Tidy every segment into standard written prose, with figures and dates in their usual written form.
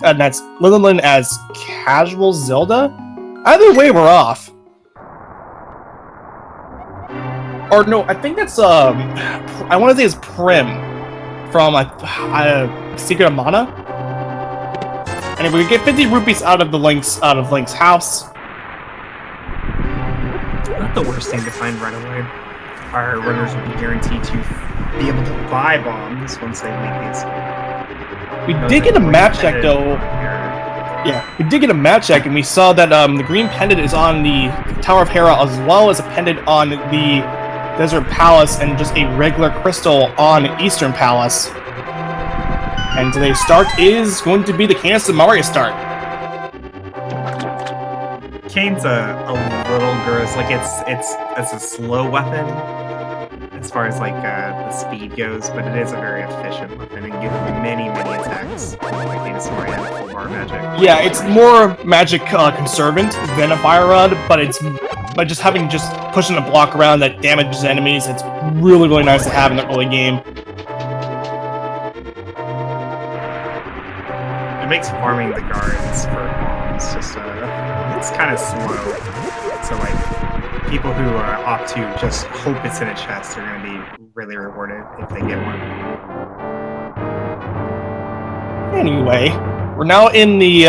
and that's Lillian as Casual Zelda. Either way, we're off. Or no, I think that's I want to say it's Prim from Secret of Mana. And if we get 50 rupees out of Link's house. Not the worst thing to find right away. Our runners will be guaranteed to be able to buy bombs once they leave the escape. We did get a map check though. Yeah, we did get a map check, and we saw that the green pendant is on the Tower of Hera, as well as a pendant on the Desert Palace, and just a regular crystal on Eastern Palace. And today's start is going to be the Canis and Mario start. Kane's a little gross. Like it's a slow weapon as far as like the speed goes, but it is a very efficient weapon and gives many attacks. Like Canis and Mario full bar magic. Yeah, it's more magic conservant than a fire rod, but just pushing a block around that damages enemies. It's really nice to have in the early game. It makes farming the guards for bombs just it's kind of slow. So like people who opt to just hope it's in a chest are going to be really rewarded if they get one. Anyway, we're now in the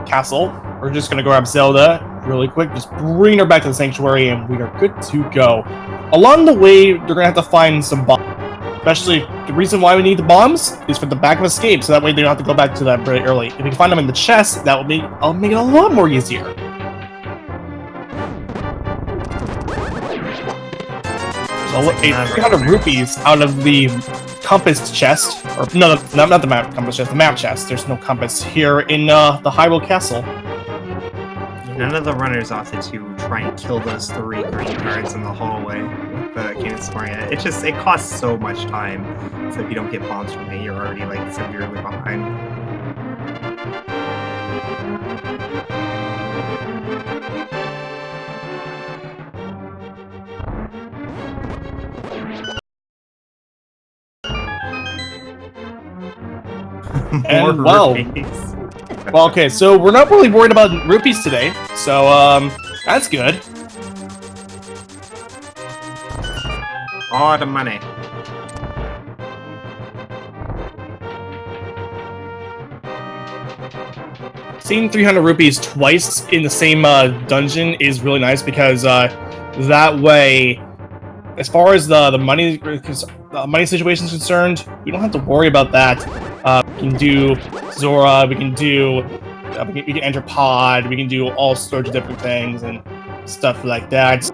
castle. We're just going to grab Zelda really quick, just bring her back to the sanctuary, and we are good to go. Along the way, they're going to have to find some bombs. Especially, the reason why we need the bombs is for the back of escape, so that way they don't have to go back to that very early. If we can find them in the chest, that will make it a lot more easier. So, 300 rupees out of the compass chest, or no, not the map compass chest, the map chest. There's no compass here in the Hyrule Castle. None of the runners opted to try and kill those 3 green guards in the hallway with the Canis and Mario. It costs so much time. So if you don't get bombs from it, you're already like severely behind. And well, okay, so we're not really worried about rupees today, so that's good. All the money. Seeing 300 rupees twice in the same dungeon is really nice, because that way, as far as the money situation is concerned, we don't have to worry about that. We can do Zora, we can enter Pod, we can do all sorts of different things and stuff like that.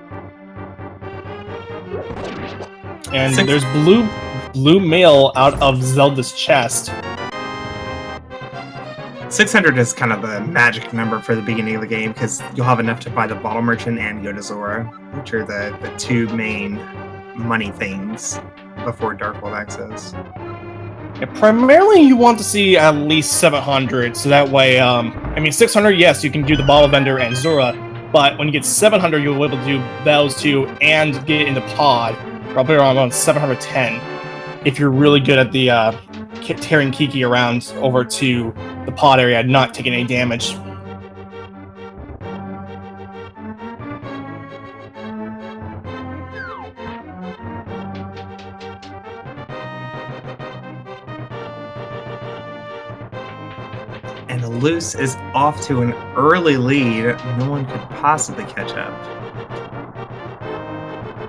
And there's blue mail out of Zelda's chest. 600 is kind of the magic number for the beginning of the game, because you'll have enough to buy the Bottle Merchant and go to Zora, which are the 2 main money things before Dark World access. Yeah, primarily you want to see at least 700, so that way, 600, yes, you can do the Bottle Vendor and Zora, but when you get 700, you'll be able to do those 2 and get into Pod, probably around 710, if you're really good at the tearing Kiki around over to the Pod area, not taking any damage. And the Loose is off to an early lead. No one could possibly catch up.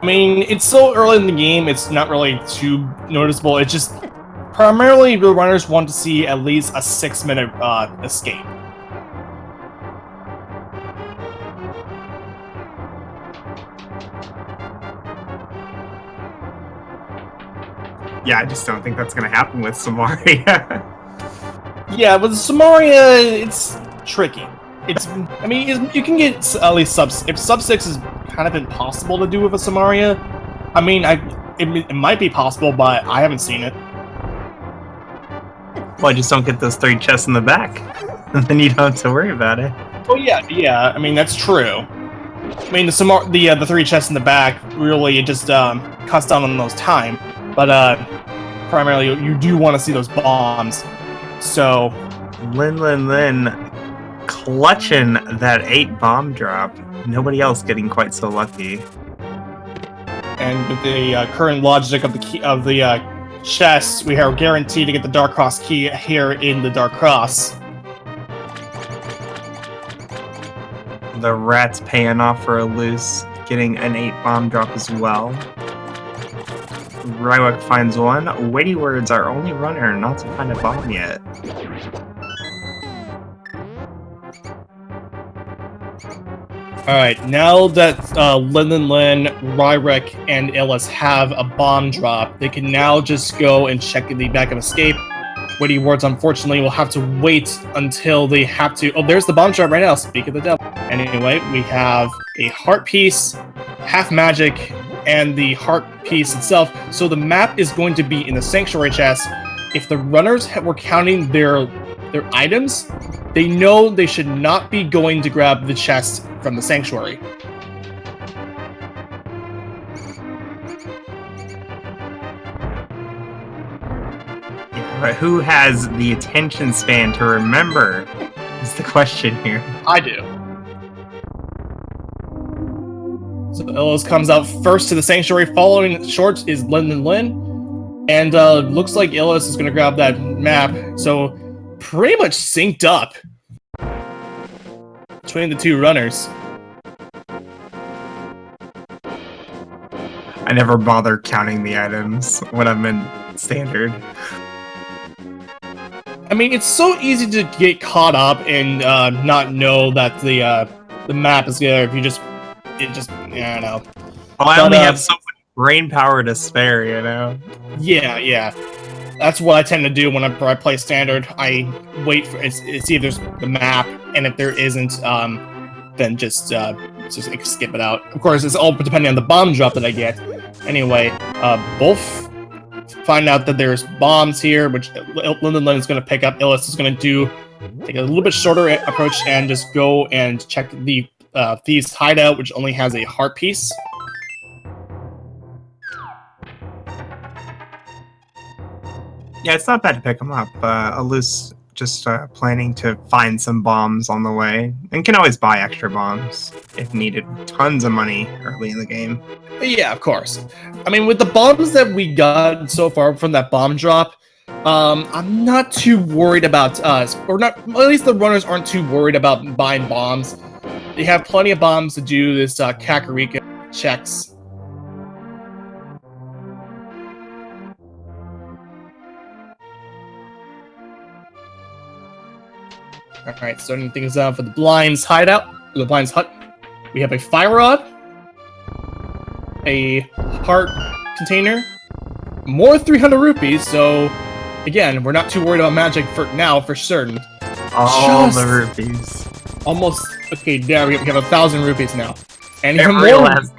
I mean, it's so early in the game, it's not really too noticeable. It's just primarily the runners want to see at least a 6-minute escape. Yeah, I just don't think that's going to happen with Samaria. Yeah, with Samaria, it's tricky. You can get at least if sub 6 is kind of impossible to do with a Samaria. I mean, it might be possible, but I haven't seen it. Well, I just don't get those 3 chests in the back, and then you don't have to worry about it. Oh yeah. I mean, that's true. I mean, the 3 chests in the back really just cuts down on those time, but primarily you do want to see those bombs. So Lin clutching that 8 bomb drop. Nobody else getting quite so lucky. And with the current logic of the key of the chest, we are guaranteed to get the Dark Cross key here in the Dark Cross. The rat's paying off for a loose, getting an 8 bomb drop as well. Rywek finds one. Weighty Words, our only runner not to find a bomb yet. Alright, now that Lin, Ryrek, and Illis have a bomb drop, they can now just go and check the back of escape. Weighty Words, unfortunately, will have to wait until they have to... Oh, there's the bomb drop right now, speak of the devil. Anyway, we have a heart piece, half magic, and the heart piece itself. So the map is going to be in the Sanctuary chest. If the runners were counting their items, they know they should not be going to grab the chest from the Sanctuary. But who has the attention span to remember is the question here. I do. So Illis comes out first to the Sanctuary. Following short is Lin. And looks like Illis is going to grab that map. So pretty much synced up between the two runners. I never bother counting the items when I'm in standard. I mean, it's so easy to get caught up and not know that the map is there if you just I don't know. Well, I only have so much brain power to spare, you know? Yeah. That's what I tend to do whenever I play standard. I wait for see if there's the map, and if there isn't, then just skip it out. Of course, it's all depending on the bomb drop that I get. Anyway, both find out that there's bombs here, which Lin is going to pick up. Illis is going to take a little bit shorter approach and just go and check the Thieves' hideout, which only has a heart piece. Yeah, it's not bad to pick them up. Alus just planning to find some bombs on the way, and can always buy extra bombs if needed. Tons of money early in the game. Yeah, of course. I mean, with the bombs that we got so far from that bomb drop, I'm not too worried about us, or not. At least the runners aren't too worried about buying bombs. They have plenty of bombs to do this Kakarika checks. Alright, starting things out for the Blind's hideout, or the Blind's hut. We have a fire rod, a heart container, more 300 rupees, so again, we're not too worried about magic for now, for certain. All the rupees. Almost, okay, there we have 1,000 rupees now. And even Every more. last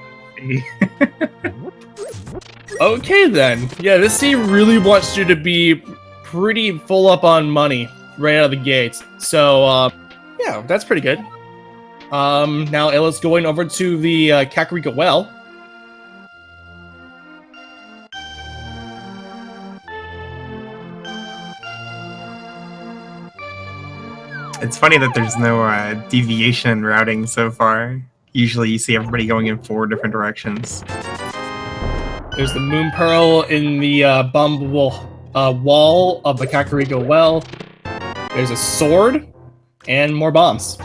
Okay then. Yeah, this team really wants you to be pretty full up on money right out of the gates. So, yeah, that's pretty good. Now Ella's going over to the Kakarika well. It's funny that there's no deviation in routing so far. Usually you see everybody going in 4 different directions. There's the Moon Pearl in the bumbable wall of the Kakarika well. There's a sword and more bombs.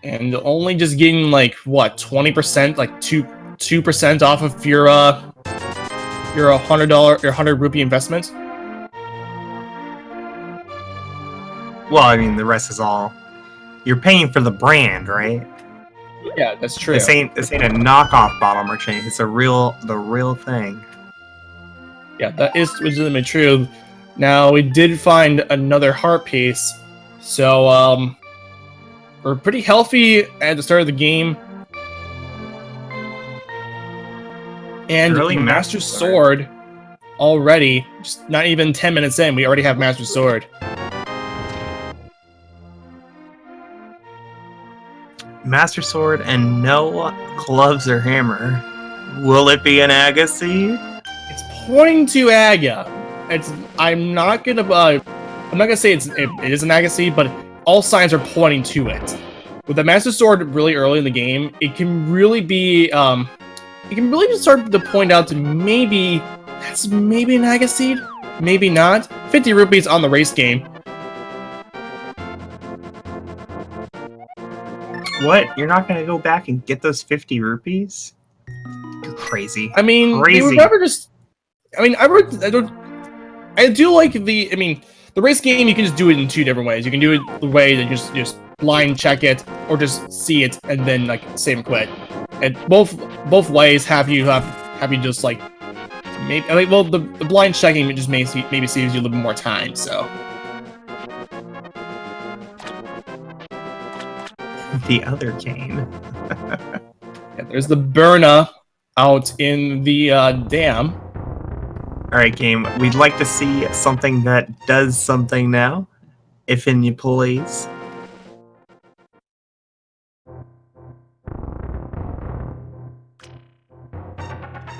And only just getting like what, 20%, like 2% off of your $100 or 100 rupee investment. Well, I mean, the rest is all you're paying for the brand, right? Yeah, that's true. This ain't a knockoff bottle merchant. It's the real thing. Yeah, that is legitimately true. Now we did find another heart piece, so we're pretty healthy at the start of the game. And Early Master Sword already, just not even 10 minutes in, we already have Master Sword. Master Sword and no gloves or hammer. Will it be an Aga seed? It's pointing to Aga. I'm not gonna say it is an Aga seed, but all signs are pointing to it. With the Master Sword really early in the game, it can really be start to point out to maybe that's maybe an Aga seed, maybe not. 50 rupees on the race game. What? You're not gonna go back and get those 50 rupees? You're crazy. I mean, crazy. You would never just. I mean, I do like the. I mean, the race game. You can just do it in two different ways. You can do it the way that you just blind check it, or just see it and then like save and quit. And both ways have you just like maybe. I mean, well, the blind checking just maybe saves you a little bit more time. So. The other cane. Yeah, there's the Burna out in the dam. Alright, game. We'd like to see something that does something now. If in you please.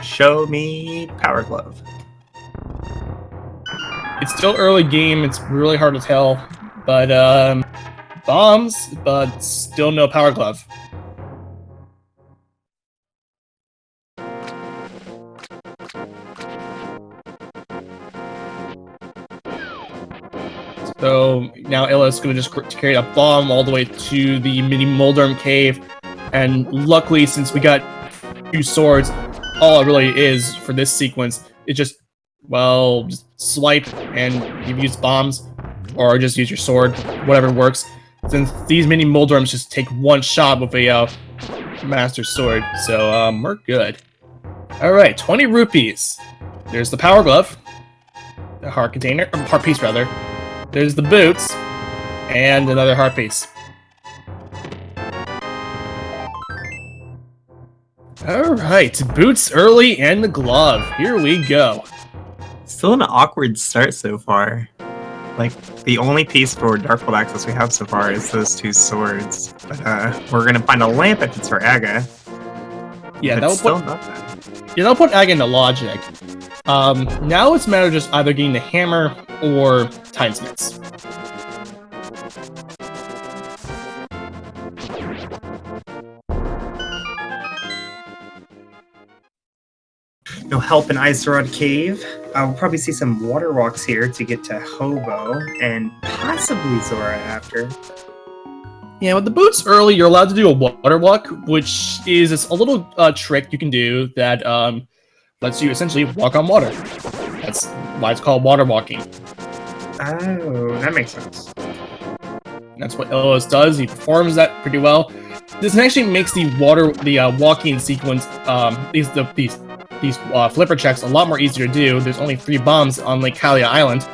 Show me Power Glove. It's still early game. It's really hard to tell. But, bombs, but still no Power Glove. So now Illa's going to just carry a bomb all the way to the mini Moldorm cave. And luckily, since we got 2 swords, all it really is for this sequence is just, well, just swipe and you use bombs, or just use your sword, whatever works. Since these mini Moldorms just take 1 shot with a Master Sword, so we're good. Alright, 20 rupees. There's the Power Glove, the heart container, or heart piece rather. There's the boots, and another heart piece. Alright, boots early and the glove. Here we go. Still an awkward start so far. Like, the only piece for Darkhold access we have so far is those 2 swords. But we're gonna find a lamp if it's for Aga. Yeah, that'll put Aga into logic. Now it's a matter of just either getting the hammer or timesmiths. No help in Iserod Cave. We'll probably see some water walks here to get to Hobo, and possibly Zora after. Yeah, with the boots early, you're allowed to do a water walk, which is a little trick you can do that lets you essentially walk on water. That's why it's called water walking. Oh, that makes sense. That's what Illos does. He performs that pretty well. This actually makes the walking sequence, these flipper checks a lot more easier to do. There's only 3 bombs on Lake Kalia Island.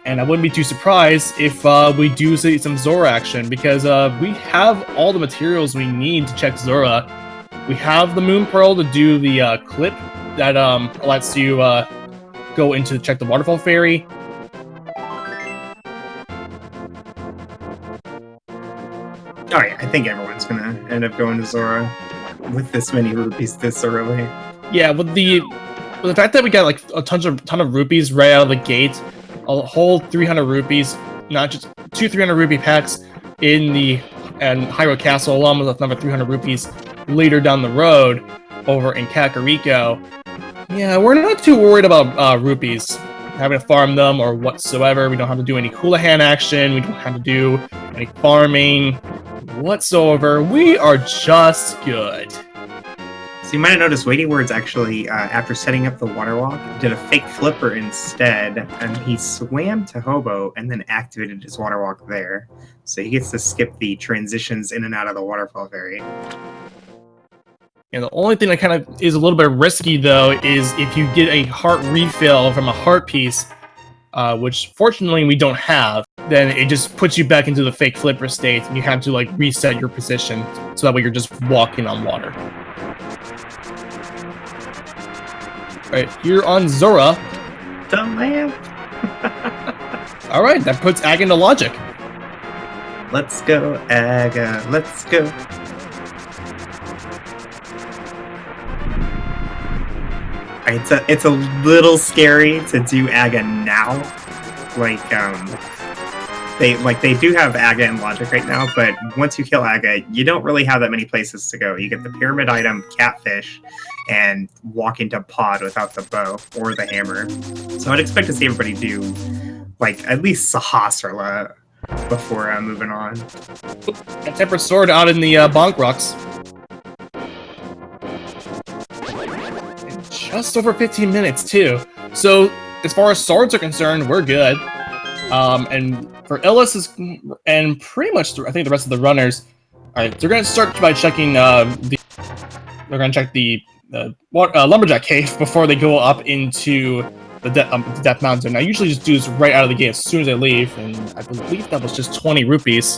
And I wouldn't be too surprised if we do see some Zora action, because we have all the materials we need to check Zora. We have the Moon Pearl to do the clip that lets you go into check the Waterfall Fairy. Alright, I think everyone's gonna end up going to Zora with this many rupees this early. Yeah, with the fact that we got like a ton of rupees right out of the gate, a whole 300 rupees, not just 2 300 rupee packs in the Hyrule Castle, along with another 300 rupees later down the road over in Kakariko. Yeah, we're not too worried about rupees, having to farm them or whatsoever. We don't have to do any Houlihan action. We don't have to do any farming whatsoever. We are just good. So you might have noticed Weighty Words actually, after setting up the water walk, did a fake flipper instead, and he swam to Hobo and then activated his water walk there. So he gets to skip the transitions in and out of the Waterfall Fairy. And the only thing that kind of is a little bit risky, though, is if you get a heart refill from a heart piece, which fortunately we don't have, then it just puts you back into the fake flipper state, and you have to like reset your position, so that way you're just walking on water. Alright, here on Zora. The lamp! All right, that puts Ag into logic. Let's go, Aga. Let's go. It's a little scary to do Aga now. They do have Aga in logic right now, but once you kill Aga, you don't really have that many places to go. You get the pyramid item, catfish, and walk into pod without the bow or the hammer. So I'd expect to see everybody do at least Sahasrara before moving on. A tempered sword out in the bonk rocks. Just over 15 minutes too. So as far as swords are concerned, we're good. And for Illis and pretty much I think the rest of the runners, all right, they're gonna start by checking they're gonna check the lumberjack cave before they go up into the Death Mountain. I usually just do this right out of the gate as soon as I leave, and I believe that was just 20 rupees.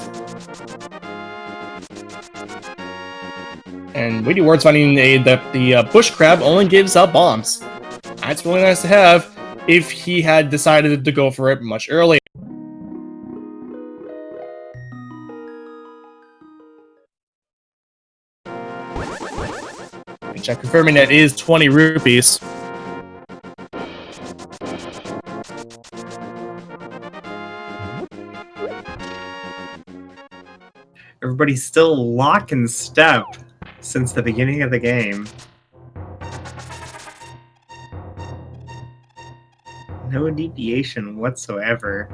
And Weighty Ward's finding that the bush crab only gives out bombs. That's really nice to have if he had decided to go for it much earlier. And check confirming that is 20 rupees. Everybody's still lock and step since the beginning of the game. No deviation whatsoever.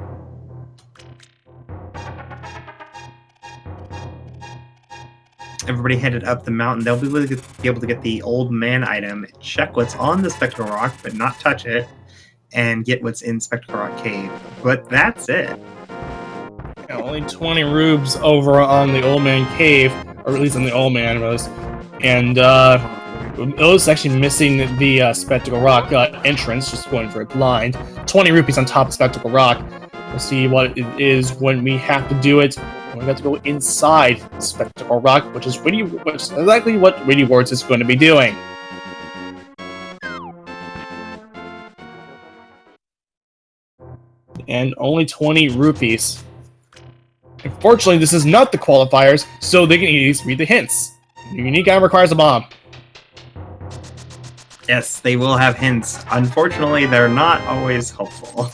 Everybody headed up the mountain. They'll be able to get the old man item, check what's on the Spectral Rock, but not touch it, and get what's in Spectral Rock Cave. But that's it. Yeah, only 20 rubes over on the old man cave, or at least on the old man was. And it was actually missing the Spectacle Rock entrance, just going for it blind. 20 rupees on top of Spectacle Rock. We'll see what it is when we have to do it. We have to go inside Spectacle Rock, which is exactly what Weighty Wards is going to be doing. And only 20 rupees. Unfortunately, this is not the qualifiers, so they can at least read the hints. Your unique item requires a bomb. Yes, they will have hints. Unfortunately, they're not always helpful.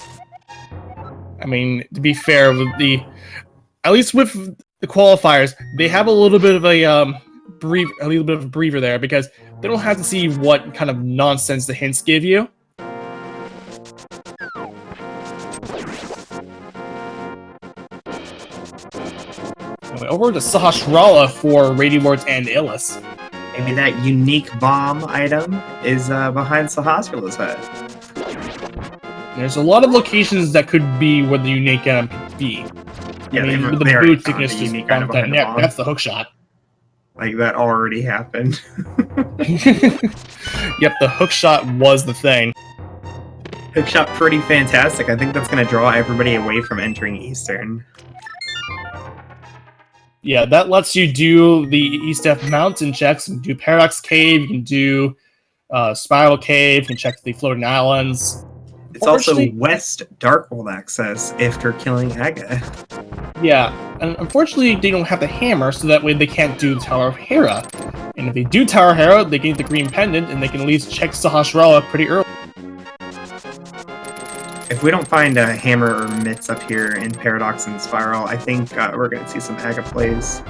I mean, to be fair, at least with the qualifiers, they have a little bit of a breather there, because they don't have to see what kind of nonsense the hints give you. Anyway, over to Sahasrara for Weighty Wards and Illis. Maybe that unique bomb item is behind Sahasrara's head. There's a lot of locations that could be where the unique item could be. Yeah, with the boots, you can just bump that. Yeah, that's the hook shot. Like, that already happened. Yep, the hook shot was the thing. Hook shot pretty fantastic. I think that's going to draw everybody away from entering Eastern. Yeah, that lets you do the East Death Mountain checks. You can do Paradox Cave, you can do Spiral Cave, you can check the floating islands. It's also West Dark World access after killing Aga. Yeah, and unfortunately they don't have the hammer, so that way they can't do Tower of Hera. And if they do Tower of Hera, they get the green pendant, and they can at least check Sahasrara pretty early. If we don't find a hammer or mitts up here in Paradox and Spiral, I think we're going to see some Aga plays.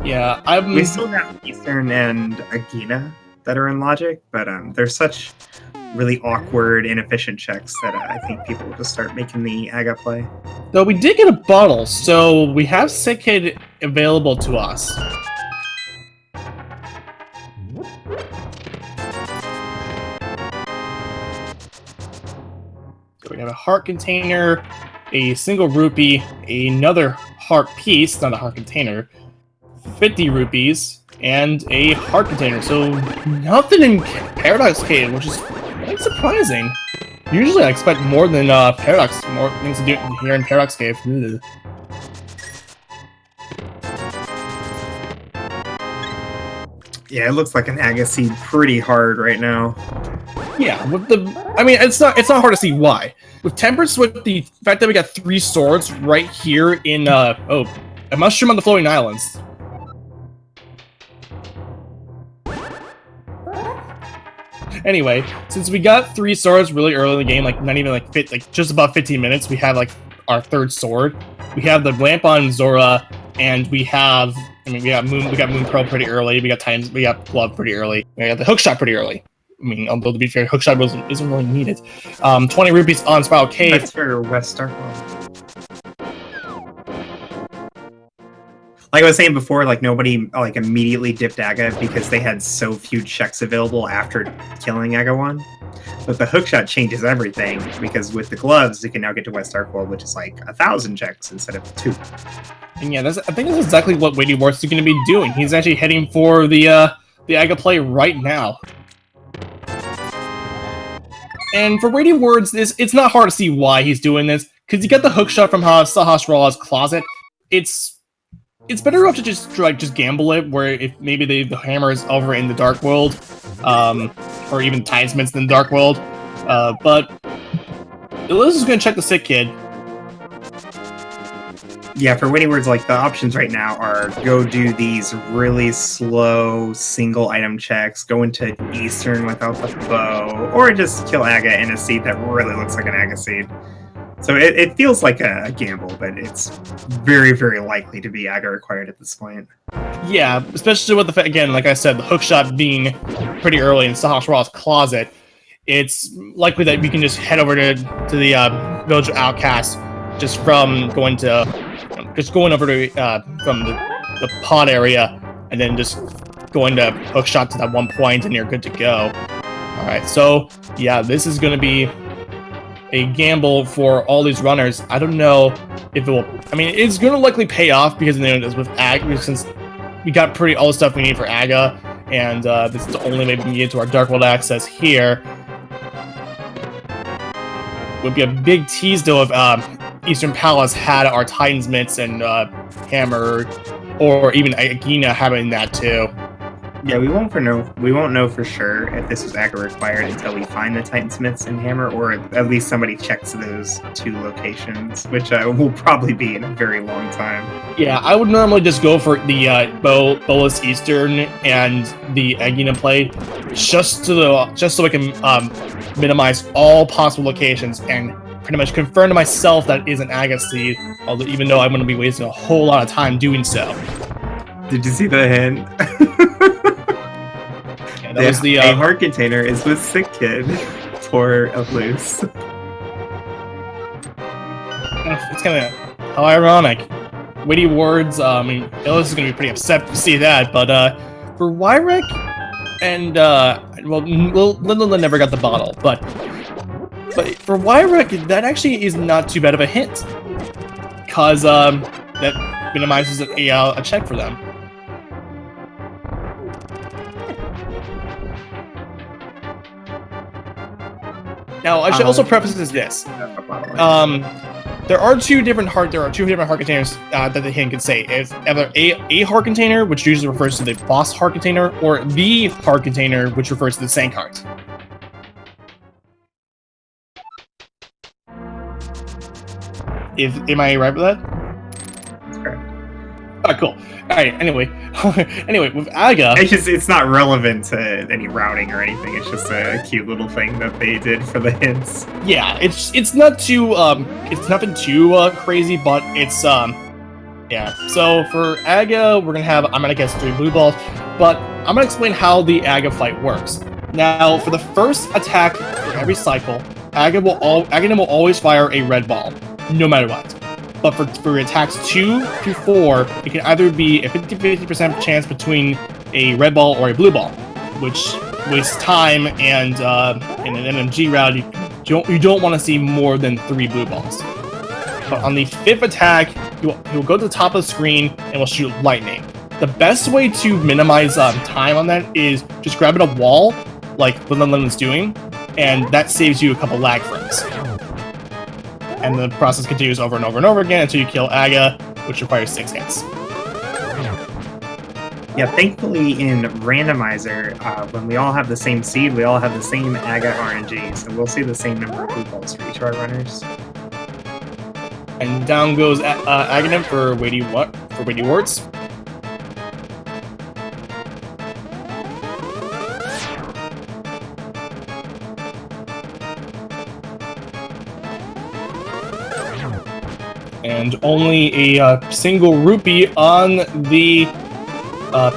Yeah, we still have Eastern and Agina that are in logic, but they're such really awkward, inefficient checks that I think people will just start making the Aga play. Though we did get a bottle, so we have Sickhead available to us. So we have a heart container, a single rupee, another heart piece, not a heart container, 50 rupees, and a heart container. So nothing in Paradox Cave, which is quite surprising. Usually I expect more than Paradox, more things to do here in Paradox Cave. Ugh. Yeah, it looks like an Aga seed pretty hard right now. Yeah, with the, I mean, it's not hard to see why. With Temperance, with the fact that we got 3 swords right here in a mushroom on the floating islands. Anyway, since we got 3 swords really early in the game, like not even like just about 15 minutes, we have like our 3rd sword. We have the lamp on Zora, and we have, I mean, we got Moon Pearl pretty early. We got Titans, we got Glove pretty early. We got the hookshot pretty early. I mean, although to be fair, hookshot isn't really needed. 20 rupees on Spiral Cave. That's for West Darkworld. Like I was saying before, like nobody like immediately dipped Aga because they had so few checks available after killing Aga 1. But the hookshot changes everything because with the gloves, you can now get to West Darkworld, which is like 1,000 checks instead of 2. And yeah, I think that's exactly what Weighty Wards is going to be doing. He's actually heading for the Aga play right now. And for Weighty Wards, it's not hard to see why he's doing this, because you get the hookshot from Sahasrah's closet. It's better off to just gamble it, where if maybe the hammer is over in the Dark World, or even Timesmith's in the Dark World. But Eliz is going to check the Sick Kid. Yeah, for Weighty Wards, like the options right now are go do these really slow single item checks, go into Eastern without the bow, or just kill Aga in a seed that really looks like an Aga seed. So it feels like a gamble, but it's very, very likely to be Aga required at this point. Yeah, especially with the fact, again, like I said, the hookshot being pretty early in Sahasrah's closet, it's likely that we can just head over to the Village of Outcasts just from going over to from the pod area, and then just going to hookshot to that one point, and you're good to go. All right, so yeah, this is going to be a gamble for all these runners. I don't know if it will. I mean, it's going to likely pay off because with Aga, since we got all the stuff we need for Aga, and this is the only way we can get to our Dark World access here. Would be a big tease though if Eastern Palace had our Titans Mitts and Hammer, or even Agina having that too. Yeah, we won't know for sure if this was Aga required until we find the Titansmiths and Hammer, or at least somebody checks those 2 locations, which will probably be in a very long time. Yeah, I would normally just go for the Bolas Eastern and the Agina play, just so I can minimize all possible locations and pretty much confirm to myself that it is an Aga seed, although even though I'm going to be wasting a whole lot of time doing so. Did you see the hint? Yeah, that was the heart container is with Sick Kid for a loose. It's kind of how ironic. Weighty Wards, I mean, Ellis is going to be pretty upset to see that, but for Wyrek and, well, Linda never got the bottle, but for Wyrek, that actually is not too bad of a hint, because that minimizes a check for them. Now, I should also preface this. There are two different heart containers that the hint can say. It's either a heart container, which usually refers to the boss heart container, or the heart container, which refers to the Sank heart. Am I right with that? That's correct. Oh, cool. All right. Anyway, with Aga, it's not relevant to any routing or anything. It's just a cute little thing that they did for the hints. Yeah, it's not too it's nothing too crazy, but it's yeah. So for Aga, we're gonna have, I'm gonna guess 3 blue balls, but I'm gonna explain how the Aga fight works. Now, for the first attack for every cycle, Aga will always fire a red ball, no matter what. But for attacks 2 to 4, it can either be a 50% chance between a red ball or a blue ball, which wastes time, and in an MMG round, you don't want to see more than 3 blue balls. But on the 5th attack, he'll go to the top of the screen and will shoot lightning. The best way to minimize time on that is just grabbing a wall, like what Lemon's doing, and that saves you a couple lag frames. And the process continues over and over and over again until you kill Aga, which requires 6 hits. Yeah, thankfully in Randomizer, when we all have the same seed, we all have the same Aga RNG, so we'll see the same number of blue balls for each of our runners. And down goes Aghanim for weighty wards. And only a single rupee on the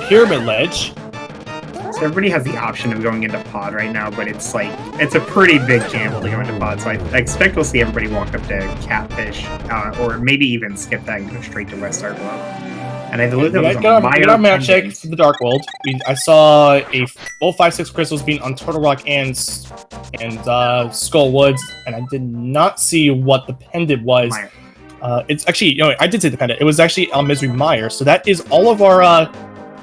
pyramid ledge. So everybody has the option of going into pod right now, but it's a pretty big gamble to go into pod. So I expect we'll see everybody walk up to Catfish, or maybe even skip that and go straight to West Star Glow. And I believe that was a minor map check for the Dark World. I saw a full 5-6 crystals being on Turtle Rock and Skull Woods, and I did not see what the pendant was. It's actually, I did say the pendant. It was actually on Misery Mire, so that is all of our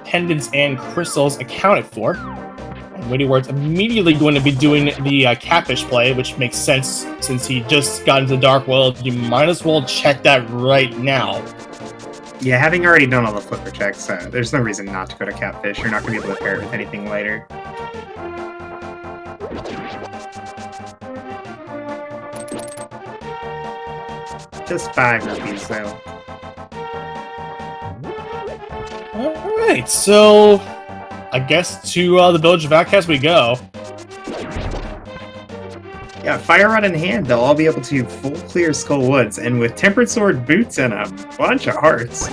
pendants and crystals accounted for. And Weighty Ward's immediately going to be doing the Catfish play, which makes sense since he just got into the Dark World. You might as well check that right now. Yeah, having already done all the flipper checks, there's no reason not to go to Catfish. You're not going to be able to pair it with anything later. Just 5 rupees, though. Alright, so I guess to the Village of Outcasts we go. Yeah, Fire Rod in hand, they'll all be able to full clear Skull Woods, and with Tempered Sword boots and a bunch of hearts.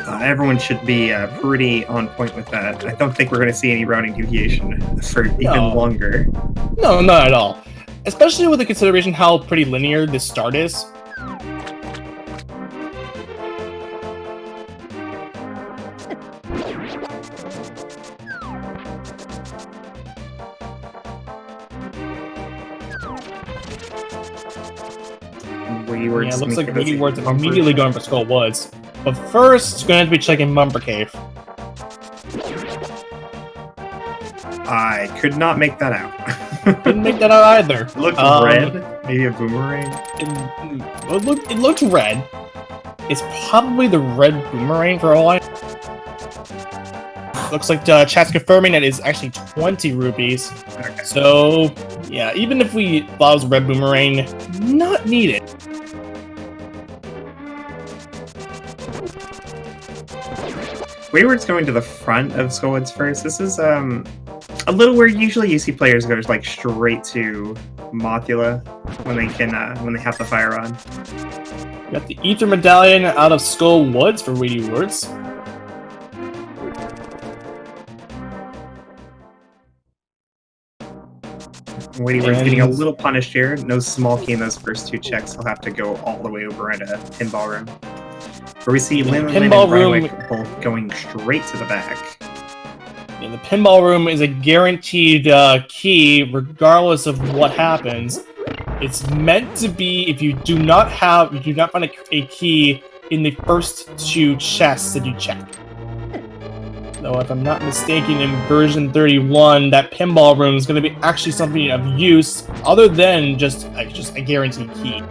Everyone should be pretty on point with that. I don't think we're going to see any routing deviation for even longer. No, not at all. Especially with the consideration how pretty linear this start is. Yeah, it looks like Weighty Ward's immediately going for Skull Woods. But first, going to be checking Mumber Cave. I could not make that out. Didn't make that out either. It looked red. Maybe a boomerang. It looked red. It's probably the red boomerang for all I... Looks like chat's confirming that it's actually 20 rupees. Okay. So, yeah, even if we thought it was red boomerang, not needed. Wayward's going to the front of Skullwoods first. This is a little where usually you see players go like straight to Mothula when they have the fire on. Got the Ether Medallion out of Skull Woods for Weighty Wards. Weighty Ward's getting a little punished here. No small key in those first 2 checks. He'll have to go all the way over into Pinball Room. Where we see Lin and Brightwick both going straight to the back. Yeah, the Pinball Room is a guaranteed key regardless of what happens. It's meant to be if you do not find a key in the first 2 chests that you check. Though if I'm not mistaken, in version 31, that Pinball Room is going to be actually something of use other than just a guaranteed key.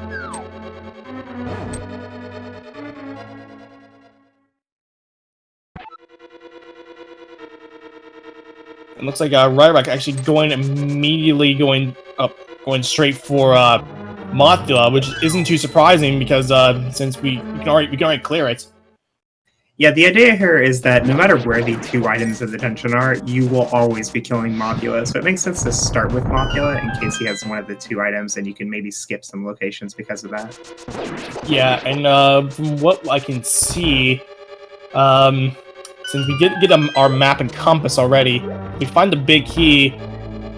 It looks like Ryrak actually going straight for Mothula, which isn't too surprising because since we can already clear it. Yeah, the idea here is that no matter where the 2 items of the dungeon are, you will always be killing Mothula. So it makes sense to start with Mothula in case he has one of the 2 items, and you can maybe skip some locations because of that. Yeah, and from what I can see, since we get our map and compass already, we find the big key.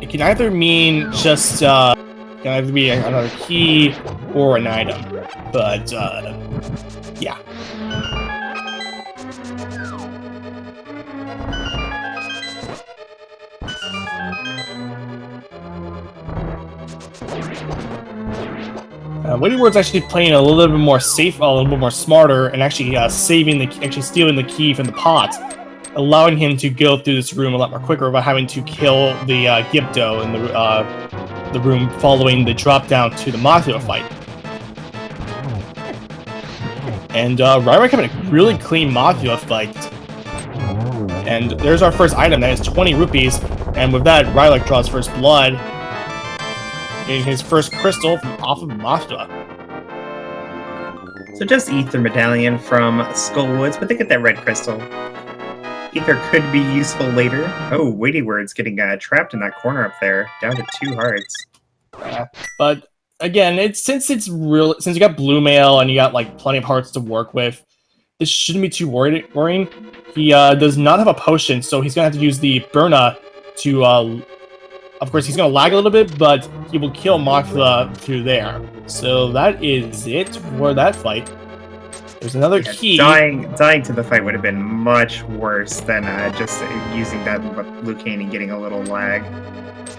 It can either mean just can either be another key or an item, but yeah. Weighty Ward's actually playing a little bit more safe, a little bit more smarter, and actually stealing the key from the pot, allowing him to go through this room a lot more quicker without having to kill the Gypto in the room following the drop down to the Mothula fight. And Ryrak having a really clean Mothula fight. And there's our first item. That is 20 rupees. And with that, Rylak draws first blood, getting his first crystal from off of Mothra. So just Ether Medallion from Skullwoods, but they get that red crystal. Ether could be useful later. Oh, Weighty Words getting trapped in that corner up there, down to 2 hearts. But again, since you got blue mail and you got like plenty of hearts to work with, this shouldn't be too worrying. He does not have a potion, so he's gonna have to use the Burna to. Of course, he's gonna lag a little bit, but he will kill Mothra through there. So that is it for that fight. There's another key. Dying to the fight would have been much worse than just using that Lucane and getting a little lag.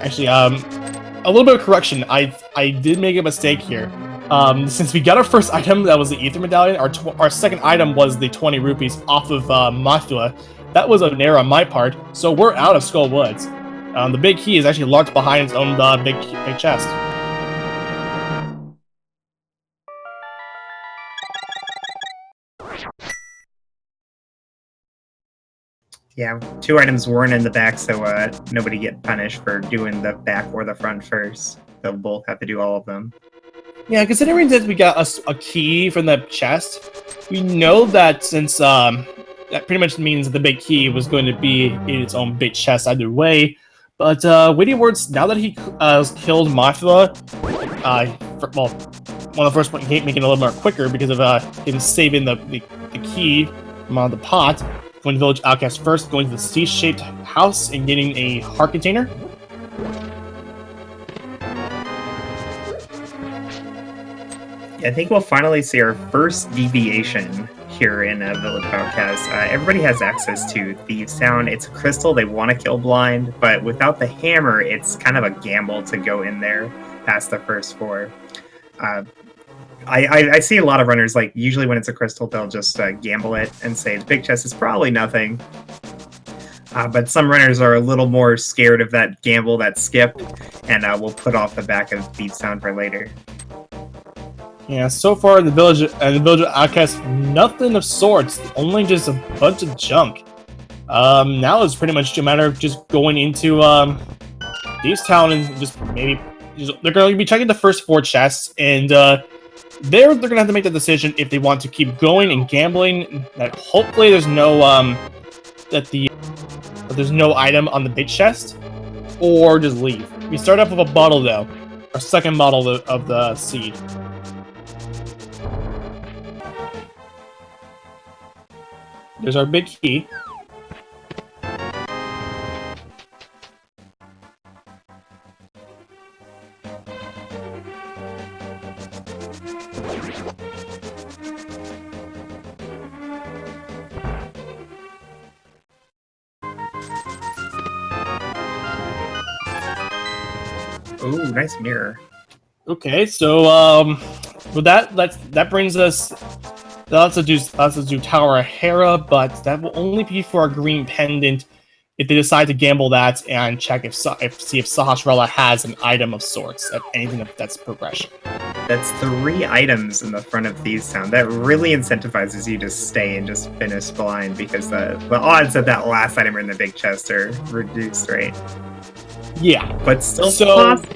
Actually, a little bit of correction. I did make a mistake here. Since we got our first item, that was the Ether Medallion, our second item was the 20 rupees off of Mothra. That was an error on my part, so we're out of Skull Woods. The big key is actually locked behind its own big chest. Yeah, 2 items weren't in the back, so nobody get punished for doing the back or the front first. They'll both have to do all of them. Yeah, considering that we got a key from the chest, we know that since that pretty much means that the big key was going to be in its own big chest either way. But Weighty Words, now that he killed Mothra, well, one of the first making it a little more quicker because of him saving the key from the pot. Going to Village Outcast first, going to the C-shaped house and getting a heart container. I think we'll finally see our first deviation here in Village Outcast. Everybody has access to Thieves Town. It's a crystal. They want to kill blind, but without the hammer, it's kind of a gamble to go in there past the first 4. I see a lot of runners, like, usually when it's a crystal, they'll just gamble it and say the big chest is probably nothing. But some runners are a little more scared of that gamble, that skip, and will put off the back of Thieves Town for later. Yeah, so far the village outcast, nothing of sorts, only just a bunch of junk. Now it's pretty much a matter of just going into Thieves Town and they're going to be checking the first 4 chests, and they're going to have to make the decision if they want to keep going and gambling. That hopefully there's no there's no item on the big chest, or just leave. We start off with a bottle though, our second bottle of the seed. There's our big key. Ooh, nice mirror. Okay, so with that brings us. Let's do Tower of Hera, but that will only be for a green pendant if they decide to gamble that and check see if Sahasrara has an item of sorts, anything that's progression. That's 3 items in the front of Thieves Town. That really incentivizes you to stay and just finish blind, because the odds of that last item in the big chest are reduced, right? Yeah, but still possible.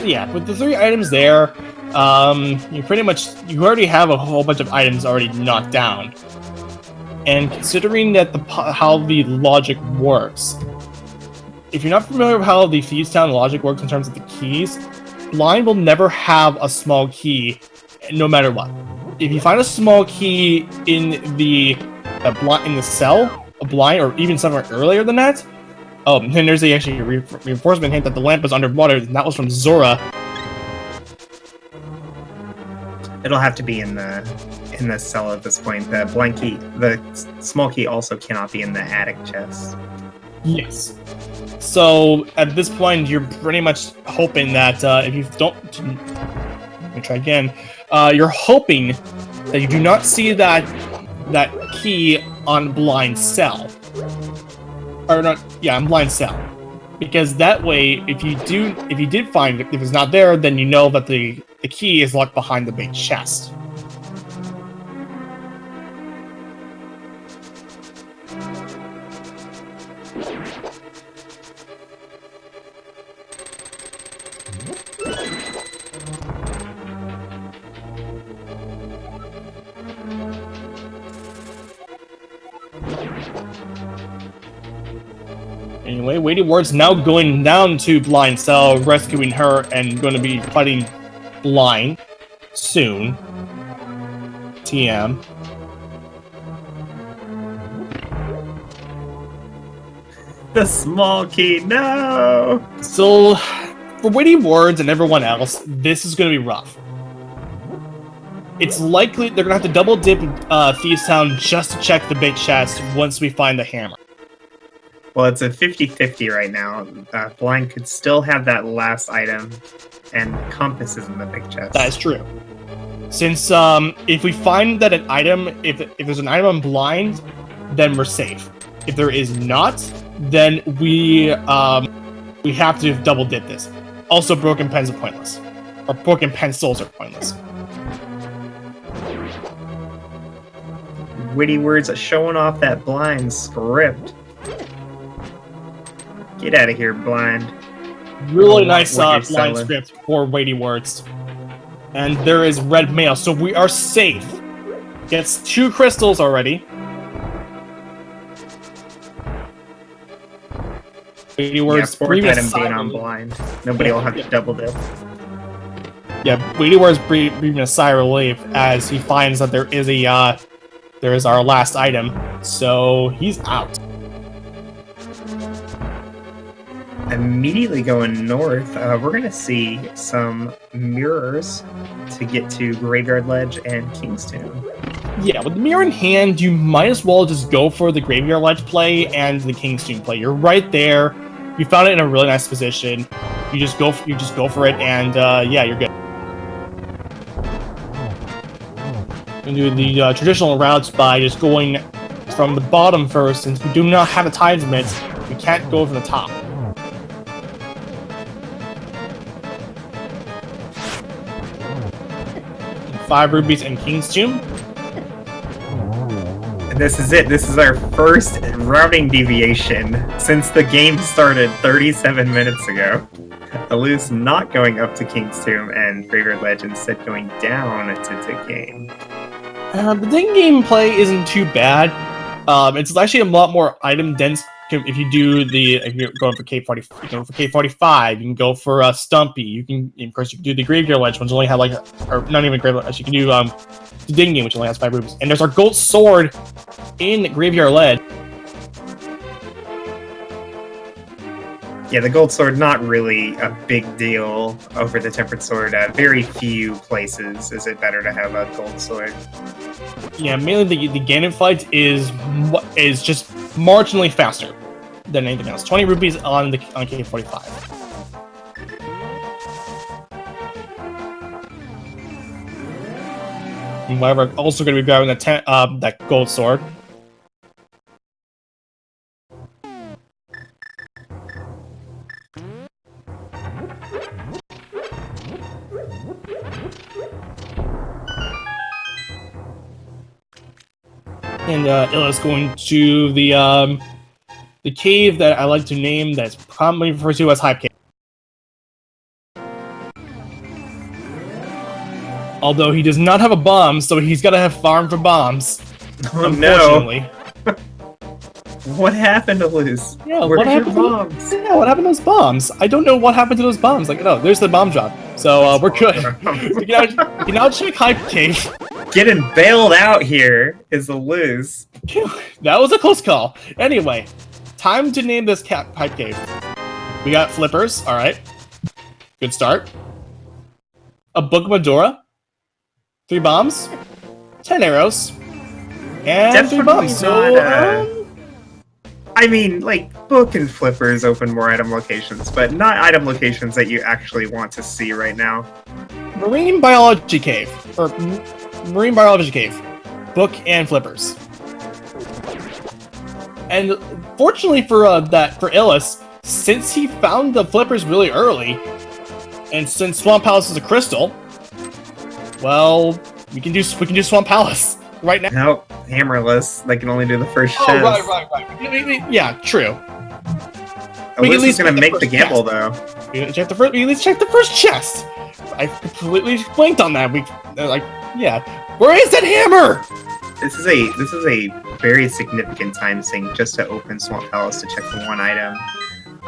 Yeah, with the 3 items there, you already have a whole bunch of items already knocked down. And considering that how the logic works, if you're not familiar with how the Thieves Town logic works in terms of the keys, blind will never have a small key, no matter what. If you find a small key in the cell, a blind, or even somewhere earlier than that, oh, and there's actually a reinforcement hint that the lamp was underwater, and that was from Zora. It'll have to be in the cell at this point. The blind key, the small key, also cannot be in the attic chest. Yes. So at this point, you're pretty much hoping that if you don't, let me try again. You're hoping that you do not see that key on blind cell, or not? Yeah, on blind cell, because that way, if you did find it, if it's not there, then you know that the key is locked behind the big chest. Anyway, Weighty Ward's now going down to Blind Cell, rescuing her, and going to be fighting Blind soon. TM. The small key, no! So, for Weighty Wards and everyone else, this is going to be rough. It's likely they're going to have to double dip Thieves Town just to check the big chest once we find the hammer. Well, it's a 50-50 right now. Blind could still have that last item, and Compass is in the big chest. That is true. Since if we find that an item, if there's an item on Blind, then we're safe. If there is not, then we have to double dip this. Also, broken pens are pointless, or broken pencils are pointless. Witty Words showing off that Blind script. Get out of here, Blind. Really nice Blind script for Weighty Words. And there is red mail, so we are safe. Gets 2 crystals already. Weighty Words, fourth item being on Blind. Nobody will have to double dip. Yeah, Weighty Words breathing a sigh of relief as he finds that there is our last item, so he's out. Immediately going north, we're going to see some mirrors to get to Graveyard Ledge and King's Tomb. Yeah, with the mirror in hand, you might as well just go for the Graveyard Ledge play and the King's Tomb play. You're right there. You found it in a really nice position. You just go for it, and yeah, you're good. You can do the traditional routes by just going from the bottom first, since we do not have a time limit. We can't go from the top. Five rubies and King's Tomb. And this is it. This is our first routing deviation since the game started 37 minutes ago. Alus not going up to King's Tomb and Graveyard Ledge, instead going down to Decay. The Dig gameplay isn't too bad. It's actually a lot more item dense if you're going for K40, you go for K45. You can go for Stumpy. You can, of course, you can do the Graveyard Ledge, which only have or not even Graveyard Ledge. You can do the Dig game, which only has 5 rubies. And there's our gold sword in Graveyard Ledge. Yeah, the gold sword, not really a big deal over the tempered sword. Very few places is it better to have a gold sword. Yeah, mainly the Ganon fight is just marginally faster than anything else. 20 rupees on K45. And we're also going to be grabbing that gold sword. And Illa's going to the cave that I like to name, that's probably referred to as Hype Cave. Although he does not have a bomb, so he's got to have farm for bombs. Oh, unfortunately. No. What happened to Luz? Yeah, what happened to bombs? Yeah, what happened to those bombs? I don't know what happened to those bombs. Like, no, there's the bomb drop. So we're good. We can now check Hype Cave. Getting bailed out here is a lose. Phew, that was a close call. Anyway, time to name this Hype Cave. We got flippers. All right, good start. A Book of Medora, 3 bombs, 10 arrows, and Definitely 3 bombs. So, I mean, like, book and flippers open more item locations, but not item locations that you actually want to see right now. Marine Biology Cave, or Marine Biology Cave, book and flippers. And fortunately for Illis, since he found the flippers really early, and since Swamp Palace is a crystal, well, we can do Swamp Palace right now. Nope, hammerless. They can only do the first chest. Oh, right. Yeah, true. We at least gonna make the gamble though. We at least check the first chest. I completely blanked on that. Yeah. Where is that hammer? This is a very significant time sink just to open Swamp Palace to check the one item.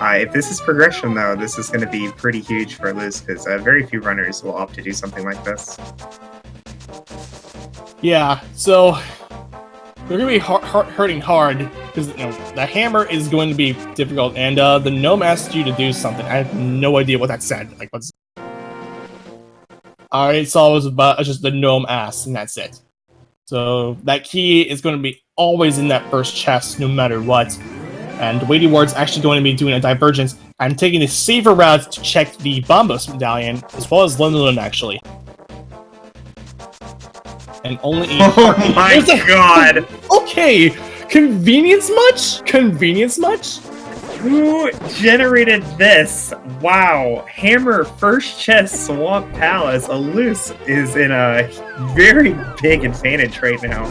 If this is progression, though, this is going to be pretty huge for Luz, because very few runners will opt to do something like this. Yeah, so they're going to be hurting hard, because the hammer is going to be difficult, and the gnome asked you to do something. I have no idea what that said. Like, what's... I saw it was about just the gnome asked, and that's it. So that key is going to be always in that first chest, no matter what. And Weighty Ward's actually going to be doing a divergence and taking the safer route to check the Bombos medallion, as well as Lindlin, actually. And only Oh my god! Okay! Convenience much? Convenience much? Who generated this? Wow. Hammer, first chest, Swamp Palace. Alus is in a very big advantage right now.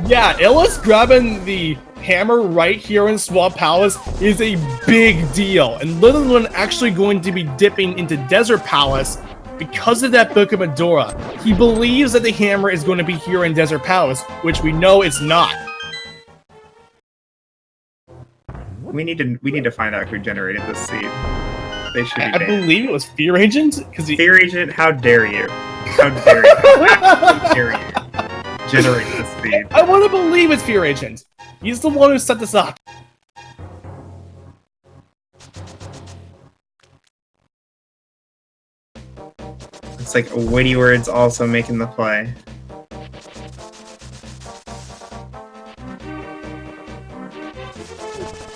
Yeah, Illis grabbing the hammer right here in Swamp Palace is a big deal. And Lindlin actually going to be dipping into Desert Palace because of that Book of Medora. He believes that the hammer is going to be here in Desert Palace, which we know it's not. We need to find out who generated this seed. They should be I banned. believe it was Fear Agent. Fear Agent, how dare you? How dare you? How dare you generate this seed? I want to believe it's Fear Agent. He's the one who set this up. It's like Witty Words also making the play.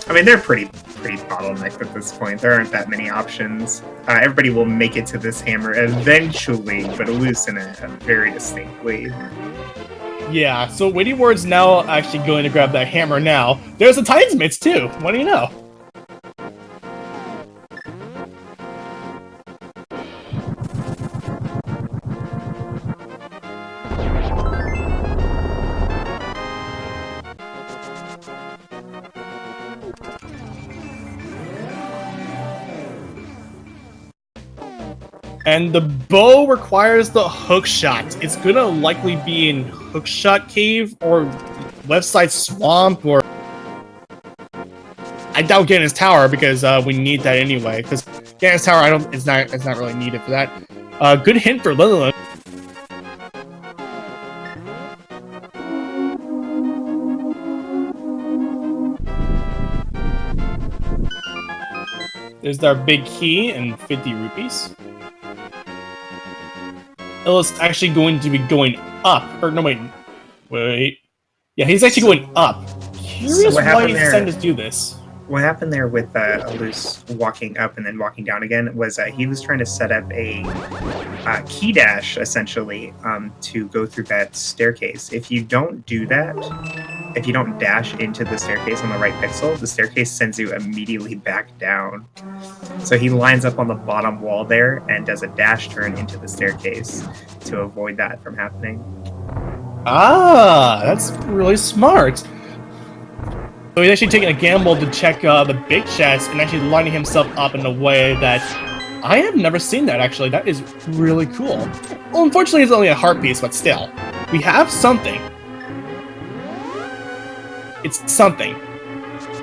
I mean, they're pretty bottlenecked at this point. There aren't that many options. Everybody will make it to this hammer eventually, but Alus in a very distinct lead. Yeah, so Witty Ward's now actually going to grab that hammer now. There's the Tinesmates too. What do you know? And the bow requires the hook shot. It's gonna likely be in Hookshot Cave or Left Side Swamp, or I doubt Ganon's Tower, because we need that anyway. Because Ganon's Tower, it's not really needed for that. Good hint for Lilith. There's our big key and 50 rupees. Illis actually going to be going up. Or no, wait. Yeah, he's actually going up. Curious why he decided to do this. What happened there with Alus walking up and then walking down again was he was trying to set up a key dash, essentially, to go through that staircase. If you don't do that, if you don't dash into the staircase on the right pixel, the staircase sends you immediately back down. So he lines up on the bottom wall there and does a dash turn into the staircase to avoid that from happening. Ah, that's really smart. So he's actually taking a gamble to check the big chest and actually lining himself up in a way that I have never seen that, actually. That is really cool. Well, unfortunately, it's only a heart piece, but still. We have something. It's something.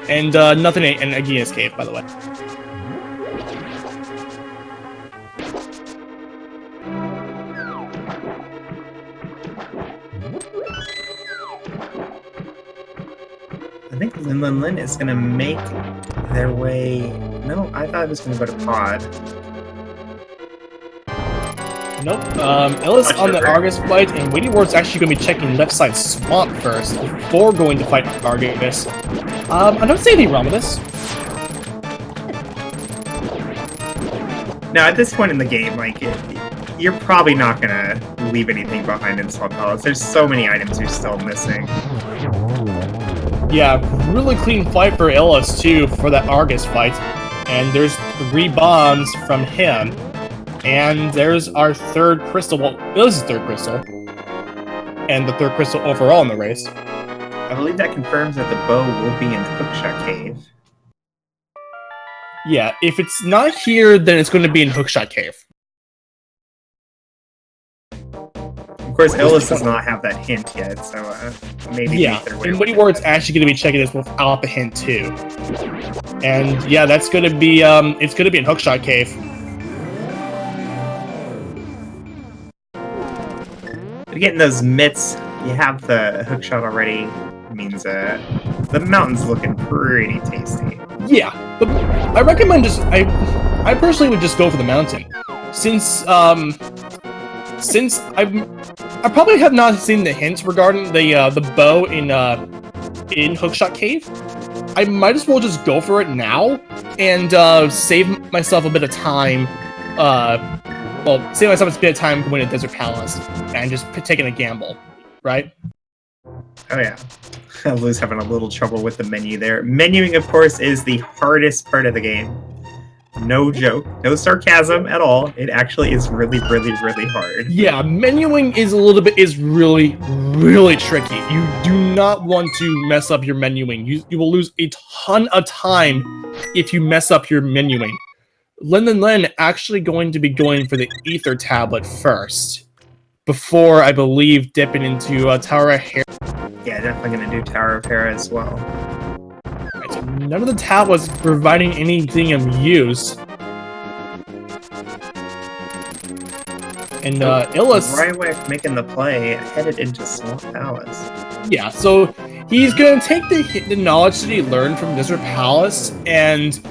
And nothing in Aegeus Cave, by the way. I think Lin is going to make their way... No, I thought it was going to go to Pod. Nope. Illis on the Argus fight, and Weighty Ward's actually going to be checking left side swamp first before going to fight Argus. I don't see anything wrong with this. Now, at this point in the game, like, you're probably not going to leave anything behind in Swamp Palace. There's so many items you're still missing. Yeah, really clean fight for Illis, too, for that Argus fight. And there's 3 bombs from him. And there's our 3rd crystal. Well, Illis' 3rd crystal. And the 3rd crystal overall in the race. I believe that confirms that the bow will be in Hookshot Cave. Yeah, if it's not here, then it's going to be in Hookshot Cave. Of course, Illis does not have that hint yet, so maybe yeah. And Witty Ward's actually going to be checking this without the hint too. And yeah, that's going to be it's going to be in Hookshot Cave. But getting those mitts, you have the hookshot already. Means the mountain's looking pretty tasty. Yeah, I recommend I personally would just go for the mountain, since I probably have not seen the hints regarding the bow in Hookshot Cave. I might as well just go for it now and save myself a bit of time. Save myself a bit of time going to Desert Palace and just taking a gamble, right? Oh yeah. Lou's having a little trouble with the menu there. Menuing, of course, is the hardest part of the game. No joke. No sarcasm at all. It actually is really, really, really hard. Yeah, menuing is really, really tricky. You do not want to mess up your menuing. You will lose a ton of time if you mess up your menuing. Len actually going to be going for the Ether Tablet first, before, I believe, dipping into Tower of Hera. Yeah, definitely going to do Tower of Hera as well. Right, so none of the tablets providing anything of use. And Illis... Right away from making the play, headed into Swamp Palace. Yeah, so he's going to take the knowledge that he learned from Desert Palace and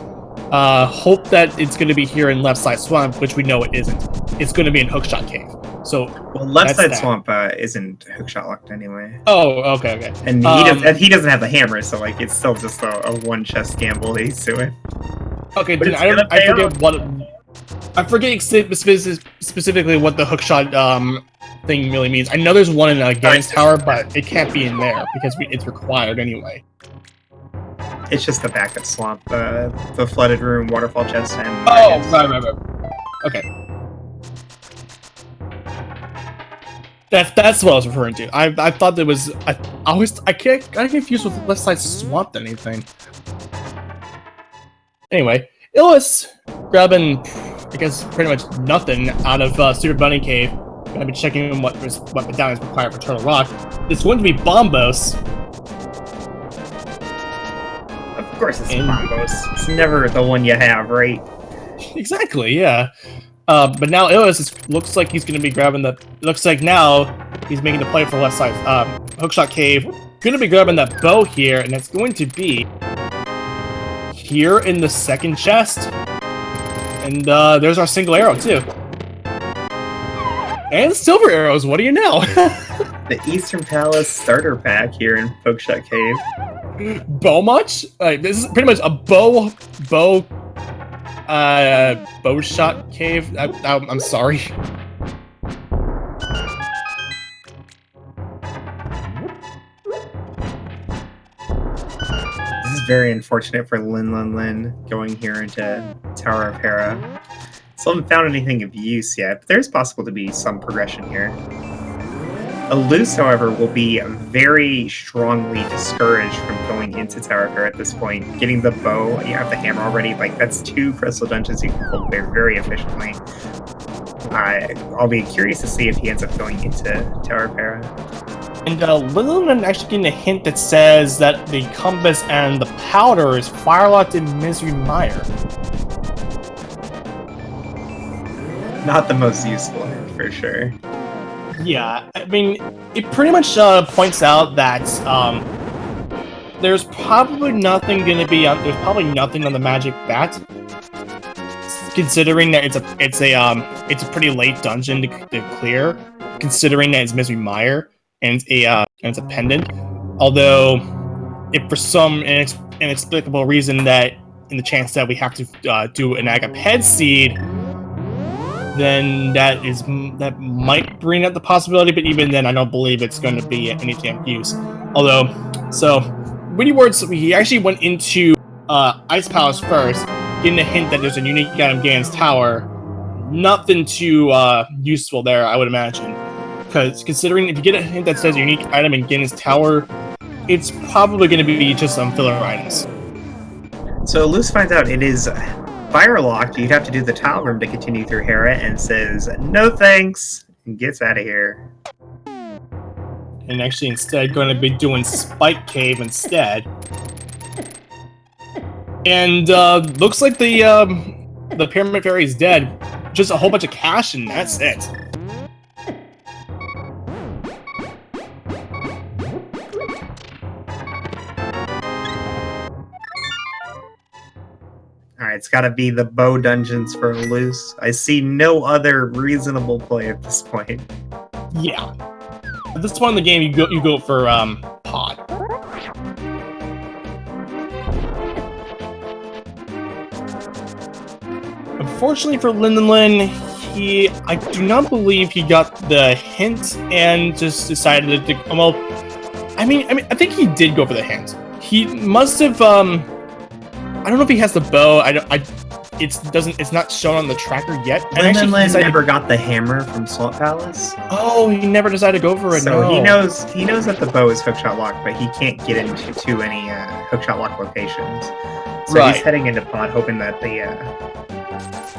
hope that it's going to be here in Left Side Swamp, which we know it isn't. It's going to be in Hookshot Cave. So, well, Left Side Swamp isn't hookshot locked anyway. Oh, okay. And he doesn't have the hammer, so like it's still just a one chest gamble that he's doing. Okay, then I forget specifically what the hookshot thing really means. I know there's one in Gannon's Tower, but it can't be in there because it's required anyway. It's just the backup swamp, the flooded room, waterfall chest, and right. Okay. That's what I was referring to. I thought there was I got confused with Left Side Swamp than anything. Anyway, Illis grabbing I guess pretty much nothing out of Super Bunny Cave. Gonna be checking what medallions required for Turtle Rock. It's going to be Bombos. Of course it's Bombos. It's never the one you have, right? Exactly, yeah. But now Illis looks like he's going to be grabbing the... Looks like now he's making the play for Left Side Hookshot Cave. Going to be grabbing that bow here, and it's going to be here in the second chest. And there's our single arrow, too. And silver arrows, what do you know? The Eastern Palace starter pack here in Hookshot Cave. Bow much? This is pretty much a bow shot cave. I'm sorry. This is very unfortunate for Lin going here into Tower of Hera. Still haven't found anything of use yet, but there's possible to be some progression here. Eluse, however, will be very strongly discouraged from going into Tower of Hera at this point. Getting the bow, you have the hammer already, like that's 2 crystal dungeons you can pull there very efficiently. I'll be curious to see if he ends up going into Tower of Hera. And Lillian actually getting a hint that says that the compass and the powder is firelocked in Misery Mire. Not the most useful hint, for sure. Yeah, I mean, it pretty much points out that there's probably nothing going to be there's probably nothing on the magic bat, considering that it's a pretty late dungeon to clear, considering that it's Misery Mire and it's a pendant. Although, if for some inexplicable reason that in the chance that we have to do an Agaped seed, then that might bring up the possibility, but even then I don't believe it's going to be anything of use. Although, so, Witty Words, he actually went into Ice Palace first, getting a hint that there's a unique item in Gannon's Tower. Nothing too useful there, I would imagine. Because considering if you get a hint that says a unique item in Gannon's Tower, it's probably going to be just some filler items. So Luce finds out it is fire-locked. You'd have to do the tile room to continue through Hera, and says, no thanks, and gets out of here. and actually instead going to be doing Spike Cave instead. And looks like the Pyramid Fairy is dead. Just a whole bunch of cash, and that's it. Alright, it's gotta be the bow dungeons for loose. I see no other reasonable play at this point. Yeah. At this point in the game, you go for pod. Unfortunately for Lin, I do not believe he got the hint and just decided to. Well, I mean, I think he did go for the hint. He must have. I don't know if he has the bow. It's not shown on the tracker yet. And Lin never got the hammer from Swamp Palace. Oh, he never decided to go for it. So no. he knows that the bow is hookshot locked, but he can't get into too any hookshot lock locations. So he's heading into pod, hoping that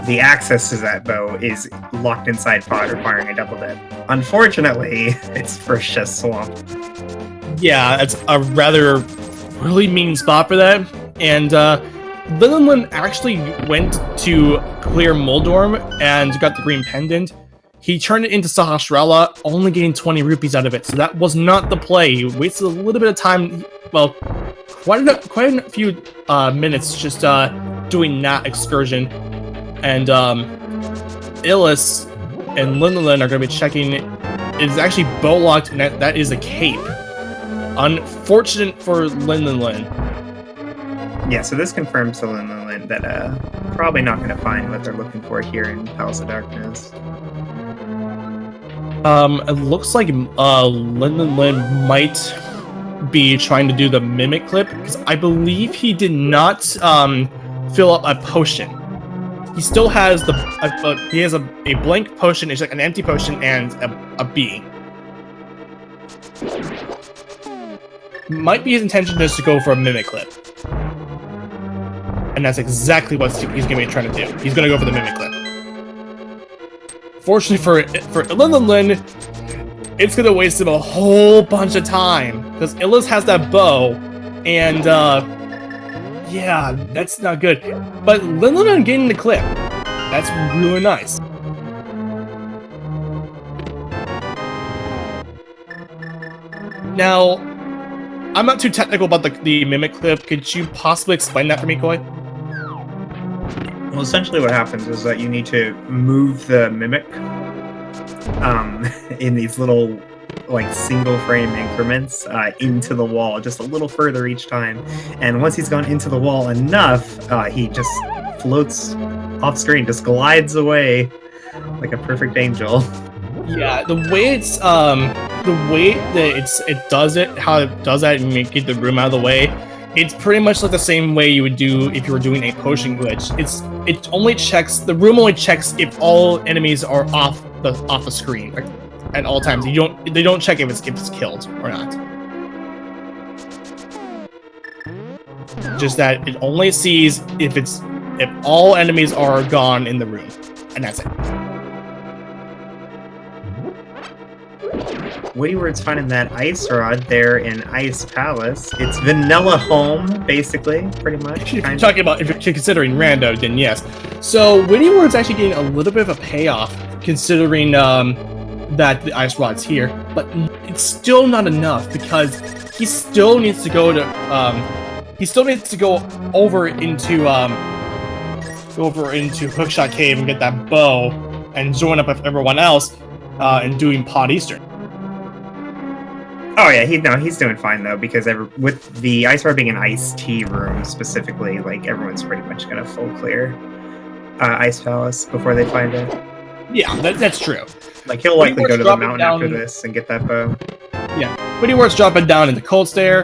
the access to that bow is locked inside pod, requiring a double dip. Unfortunately, it's first just swamp. Yeah, that's a really mean spot for that. And Lin actually went to clear Moldorm and got the green pendant. He turned it into Sahasrara, only getting 20 rupees out of it. So that was not the play. He wasted a little bit of time. Well, quite a few minutes just doing that excursion. And Illis and Lin are going to be checking. It's actually bow locked, and that is a cape. Unfortunate for Lin. Yeah, so this confirms to Lin that probably not going to find what they're looking for here in Palace of Darkness. It looks like Lin might be trying to do the mimic clip, because I believe he did not fill up a potion. He still has he has a blank potion. It's like an empty potion and a B. Might be his intention just to go for a mimic clip. And that's exactly what he's going to be trying to do. He's going to go for the mimic clip. Fortunately for Lin, it's going to waste him a whole bunch of time. Because Illis has that bow, and yeah, that's not good. But Lin getting the clip. That's really nice. Now, I'm not too technical about the mimic clip. Could you possibly explain that for me, Koi? Well, essentially what happens is that you need to move the mimic in these little single frame increments into the wall just a little further each time. And once he's gone into the wall enough, he just floats off screen, just glides away like a perfect angel. Yeah, the way that it does it, how it does that and get the room out of the way, it's pretty much like the same way you would do if you were doing a potion glitch. The room only checks if all enemies are off the screen at all times. They don't check if it's killed or not. Just that it only sees if all enemies are gone in the room, and that's it. Woodyward's finding that ice rod there in Ice Palace. It's Vanilla Home, basically, pretty much. If you're considering rando, then yes. So Woodyward's actually getting a little bit of a payoff, considering that the ice rod's here, but it's still not enough because he still needs to go to over into Hookshot Cave and get that bow and join up with everyone else and doing Pod Eastern. Oh yeah, he's doing fine though, because with the ice rod being an iced tea room specifically, everyone's pretty much gonna full clear Ice Palace before they find it. Yeah, that's true. He'll likely go to the mountain after this and get that bow. Yeah, Woodyward's dropping down into Cold Stare.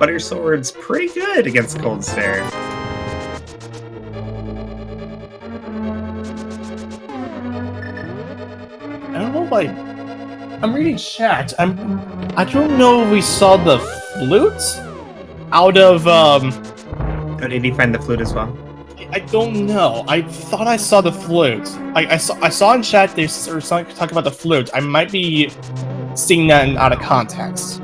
Butter Sword's pretty good against Cold Stare. I don't know if I'm reading chat. I don't know if we saw the flute out of Oh, did he find the flute as well? I don't know. I thought I saw the flute. I saw in chat they were talking about the flute. I might be seeing that out of context.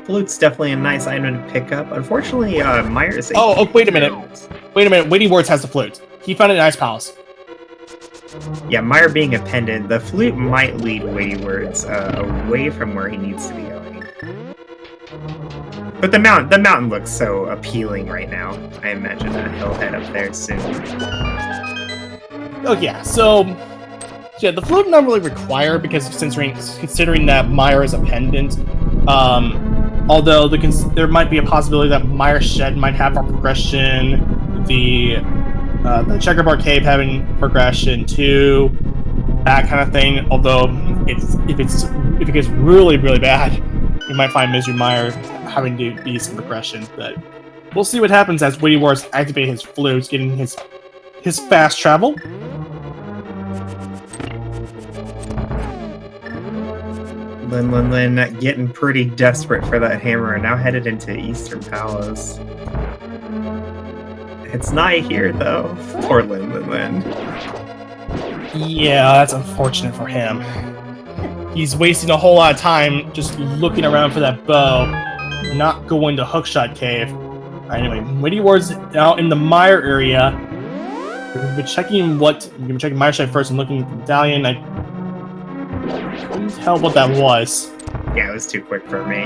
Flute's definitely a nice item to pick up. Unfortunately, Myers. Oh, wait a minute. Wait a minute. Weighty Wards has the flute. He found it in Ice Palace. Yeah, Meyer being a pendant, the flute might lead Weighty Words away from where he needs to be going. But the mountain looks so appealing right now. I imagine he'll head up there soon. Oh yeah, so yeah, the flute not really required because considering that Meyer is a pendant. Although there might be a possibility that Meyer Shed might have a progression, the Checkerboard Cave having progression too, that kind of thing. Although if it gets really bad, you might find Misery Meyer having to be some progression. But we'll see what happens as Weighty Wars activate his flutes, getting his fast travel. Lin getting pretty desperate for that hammer, now headed into Eastern Palace. It's nigh here, though. Poor Lin. Yeah, that's unfortunate for him. He's wasting a whole lot of time just looking around for that bow, not going to Hookshot Cave. Anyway, Weighty Wars now in the Mire area. We've been checking Mire Shed first and looking at the medallion. I couldn't tell what that was. Yeah, it was too quick for me.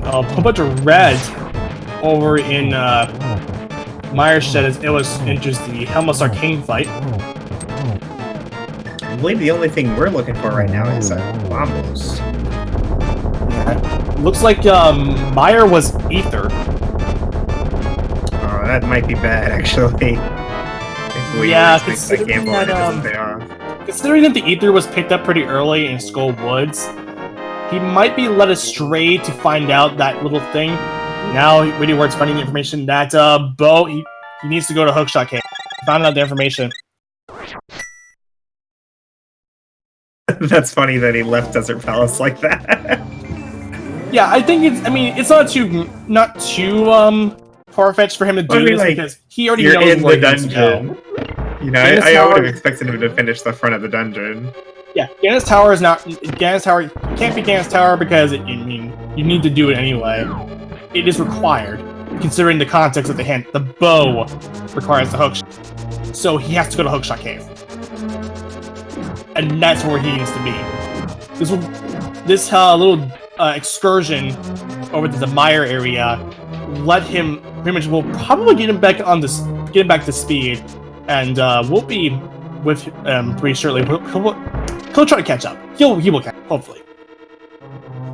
A bunch of red over in Mire Shed as it enters the Helmut Arcane fight. I believe the only thing we're looking for right now is Bombos. Yeah. Looks like Mire was Ether. Oh, that might be bad, actually. Yeah, considering that the Ether was picked up pretty early in Skull Woods, he might be led astray to find out that little thing. Now, Weighty Ward's finding the information that Bo, he needs to go to Hookshot Cave. Found out the information. That's funny that he left Desert Palace like that. Yeah, I think it's not too far-fetched for him to do this because he already knows in where the he needs to go. You know, I would have expected him to finish the front of the dungeon. Yeah, Gannis Tower can't be Gannis Tower because you need to do it anyway. It is required, considering the context of the hand. The bow requires the hook, so he has to go to Hookshot Cave, and that's where he needs to be. This little excursion over to the Mire area let him pretty much will probably get him back to speed, and we'll be with pretty shortly. He'll try to catch up. He will catch, hopefully.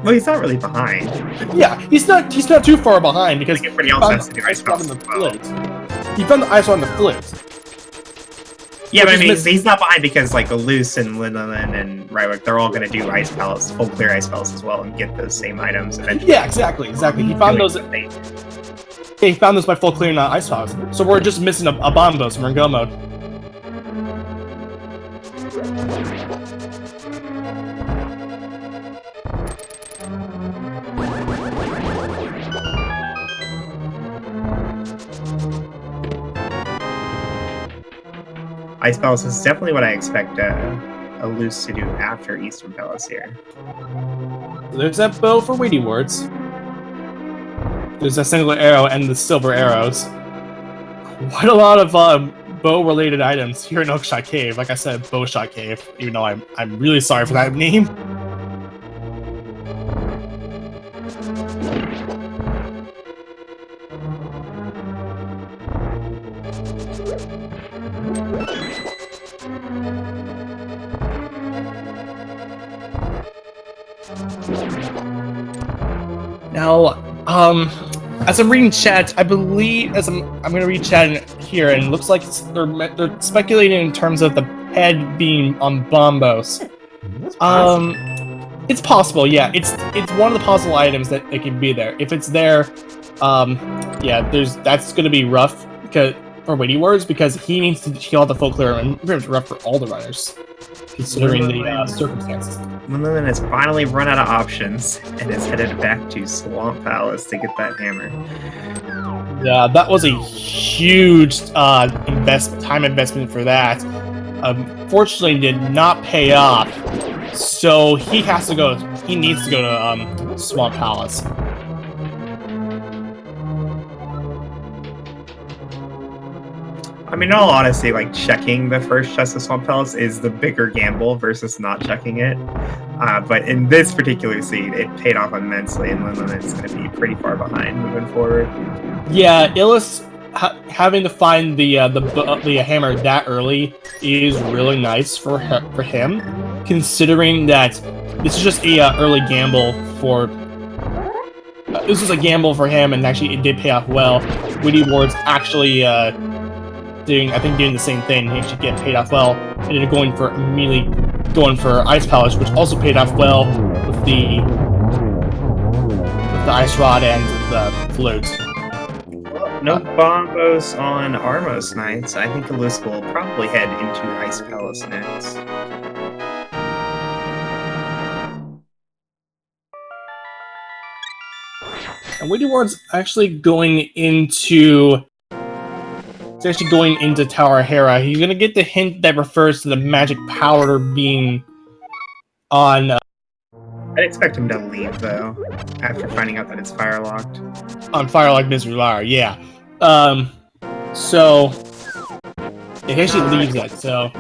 Well, he's not really behind. Yeah, he's not too far behind because everybody else has to do ice spells. He found the ice on the flute. Yeah, but I mean, he's not behind because like Luce and Lin and Rywick, they're all going to do ice palace, full clear ice palace as well, and get those same items eventually. Yeah, exactly. He found those. He found those by full clearing ice palace. So we're just missing a Bombos, and we're in go mode. Ice Palace is definitely what I expect a Luce to do after Eastern Palace here. There's that bow for Weighty Wards. There's that single arrow and the silver arrows. Quite a lot of bow-related items here in Hookshot Cave. Like I said, Bowshot Cave, even though I'm really sorry for that name. Now, as I'm reading chat, I believe I'm going to read chat here, and it looks like they're speculating in terms of the head being on Bombos. It's possible, yeah. It's one of the possible items that it can be there. If it's there, yeah, that's going to be rough for Weighty Words because he needs to heal out the full clear and pretty much rough for all the runners. considering the circumstances. Lin has finally run out of options and is headed back to Swamp Palace to get that hammer. Yeah, that was a huge time investment for that. Fortunately, did not pay off. So he has to go. He needs to go to Swamp Palace. I mean, in all honesty, like checking the first chest of Swamp Palace is the bigger gamble versus not checking it. But in this particular seed, it paid off immensely, and Lin is going to be pretty far behind moving forward. Yeah, Illis having to find the hammer that early is really nice for him, considering that this is just a early gamble for. This was a gamble for him, and actually it did pay off well. Witty Ward's actually doing the same thing. He actually get paid off well. Ended up going for Ice Palace, which also paid off well with the Ice Rod and the Flute. No bombos on Armos Knights. I think Illis will probably head into Ice Palace next. And Witty Ward's actually going into Tower Hera. He's gonna get the hint that refers to the magic powder being on. I'd expect him to leave though, after finding out that it's fire locked. On Firelight Misery Lyre, yeah. So he actually leaves it. So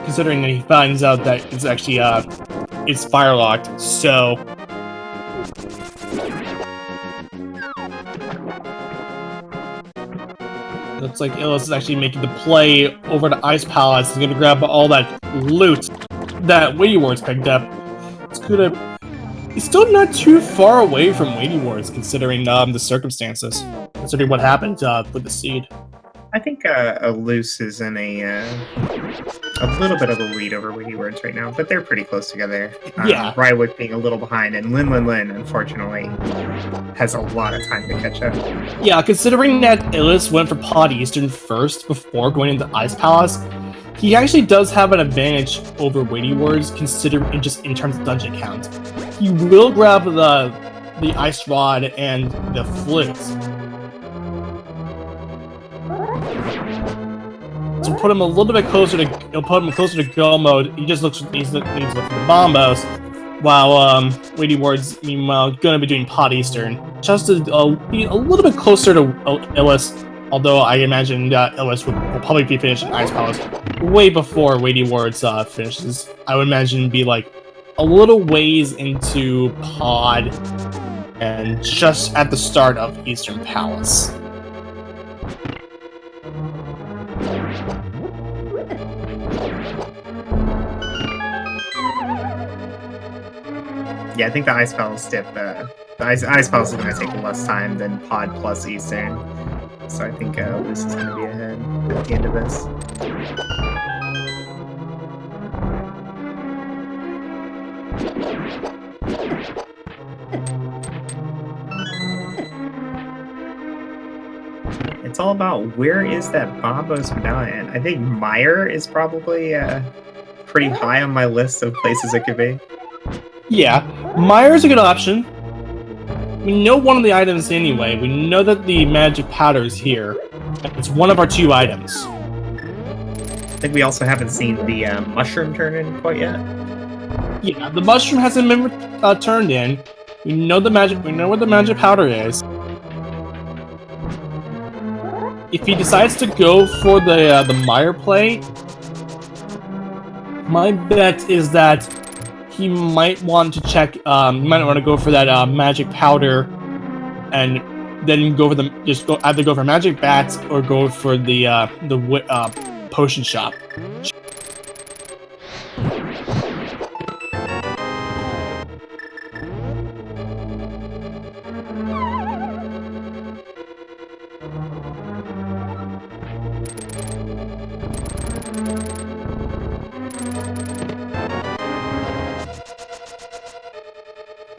considering that he finds out that it's actually it's fire locked, so. Looks like Illis is actually making the play over to Ice Palace. He's gonna grab all that loot that Witty Ward's picked up. He's still not too far away from Witty Ward's, considering the circumstances. Considering what happened with the seed. I think Illis is in a little bit of a lead over Witty Words right now, but they're pretty close together. Yeah. Rywood being a little behind, and Lin, unfortunately, has a lot of time to catch up. Yeah, considering that Illis went for Pod Eastern first before going into Ice Palace, he actually does have an advantage over Witty Words, considering just in terms of dungeon count. He will grab the Ice Rod and the Flute. To put him a little bit closer to, go mode, he just needs to look for the bombos, while Witty Ward's meanwhile gonna be doing Pod Eastern, just to be a little bit closer to Illis. Although I imagine Illis will probably be finishing Ice Palace way before Witty Ward's finishes. I would imagine be like a little ways into Pod, and just at the start of Eastern Palace. Yeah, I think the Ice Palace dip, the Ice Palace is going to take less time than Pod plus Eastern. So I think Illis is going to be ahead at the end of this. It's all about where is that Bombos medallion. I think Meyer is probably pretty high on my list of places it could be. Yeah, Meyer's a good option. We know one of the items anyway. We know that the magic powder is here. It's one of our 2 items. I think we also haven't seen the mushroom turn in quite yet. Yeah, the mushroom hasn't been turned in. We know where the magic powder is. If he decides to go for the Meyer play, my bet is that he might want to check. He might want to go for that magic powder, and then go for either go for magic bats or go for the potion shop.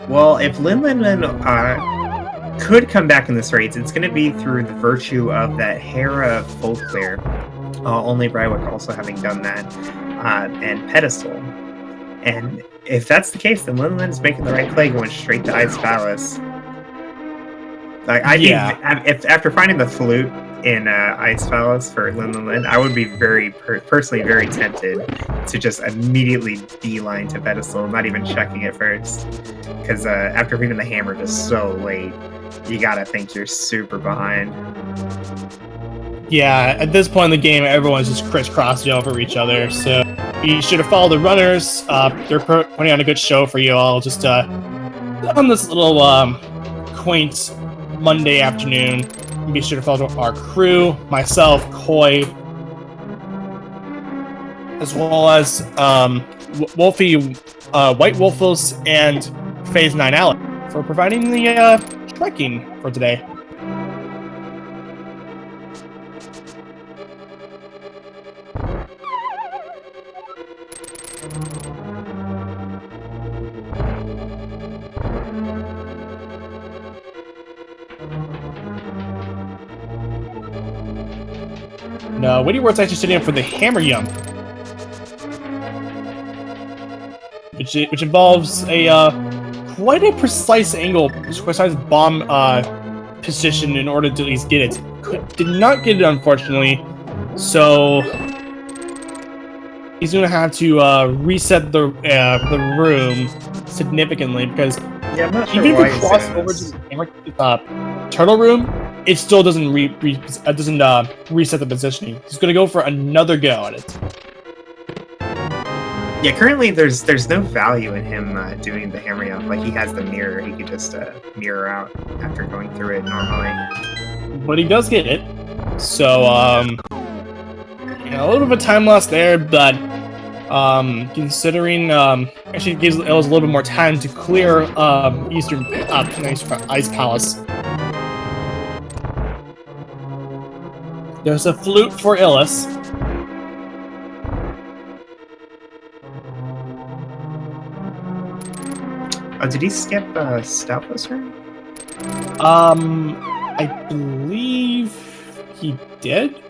Well, if Lin could come back in this race, it's going to be through the virtue of that Hera full clear. Only Rywick also having done that. and Pedestal. And if that's the case, then Linden's making the right play going straight to Ice Palace. Like if after finding the flute in Ice Palace for Lindenland, I would be personally very tempted to just immediately beeline to Pedestal, not even checking it first. Because after reading the hammer just so late, you gotta think you're super behind. Yeah, at this point in the game, everyone's just crisscrossing over each other, so you should have followed the runners. They're putting on a good show for you all, just on this little quaint Monday afternoon. Be sure to follow our crew, myself, Koi, as well as Wolfie, White Wolfos, and Phase 9 Alex for providing the trekking for today. No, Witty Word's actually sitting up for the Hammer Yump, which involves a quite a precise angle, precise bomb position in order to at least get it. Did not get it, unfortunately, so he's gonna have to reset the room significantly, because Yeah, I'm not sure even if why we cross over to the Hammer turtle room, it still doesn't reset the positioning. He's gonna go for another go at it. Yeah, currently there's no value in him doing the hammer up. Like, he has the mirror, he could just mirror out after going through it normally. But he does get it, so a little bit of a time loss there, but considering actually it gives Illis a little bit more time to clear Eastern Ice Palace. There's a flute for Illis. Oh, did he skip Stoutbuster? I believe he did.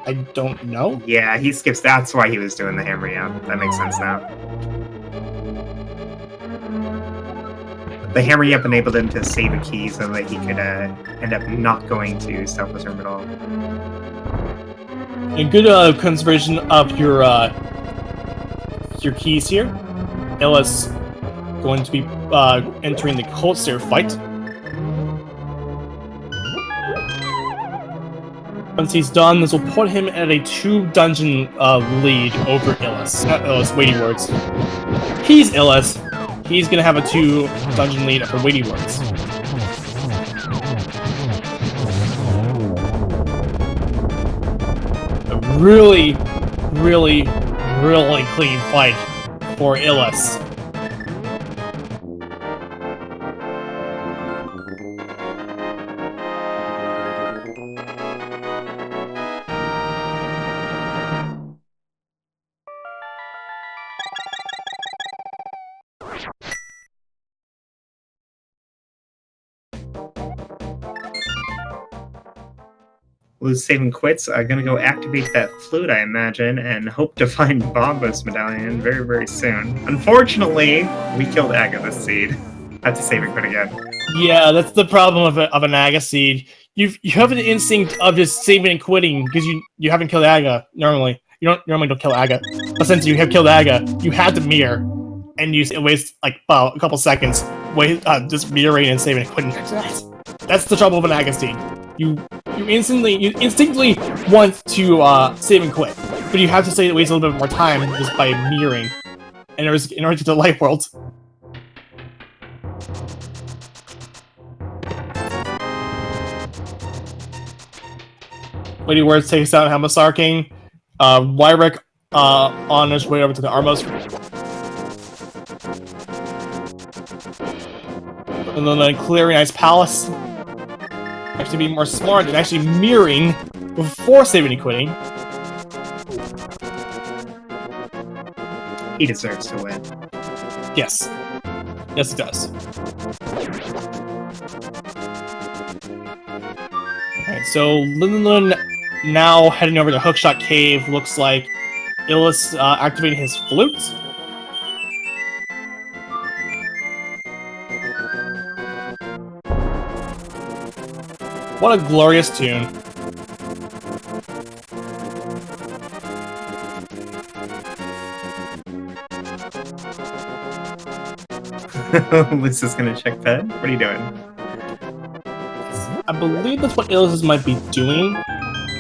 I don't know. Yeah, he skips. That's why he was doing the hammer. Yeah, that makes sense now. The hammer up enabled him to save a key so that he could end up not going to Stoutbuster at all. A good conservation of your keys here. Illis going to be entering the Cold Stare fight. Once he's done, this will put him at a 2-dungeon lead over Illis. Not Illis, Weighty Words. He's Illis. He's gonna have a 2-dungeon lead over Weighty Words. A really, really, really clean fight for Illis. Lose saving quits. I'm gonna go activate that flute, I imagine, and hope to find Bombos Medallion very, very soon. Unfortunately, we killed Agatha's Seed. I have to save and quit again. Yeah, that's the problem of an Aga Seed. You have an instinct of just saving and quitting because you haven't killed Aga normally. You don't kill Aga, but since you have killed Aga, you had to mirror, and you waste like a couple seconds just mirroring and saving and quitting. That's the trouble of an Aga Seed. You instinctively want to save and quit, but you have to waste a little bit more time just by mirroring in order to get to the light world. Weighty Words takes out Hamasar King. Wyrick on his way over to the Armos. And then clearing Ice Palace. Actually being more smart and actually mirroring before saving and quitting. He deserves to win. Yes. Yes, it does. Alright, so Lindenlund now heading over to Hookshot Cave, looks like. Illis activating his flute. What a glorious tune. Luce is gonna check ped. What are you doing? I believe that's what Illis might be doing.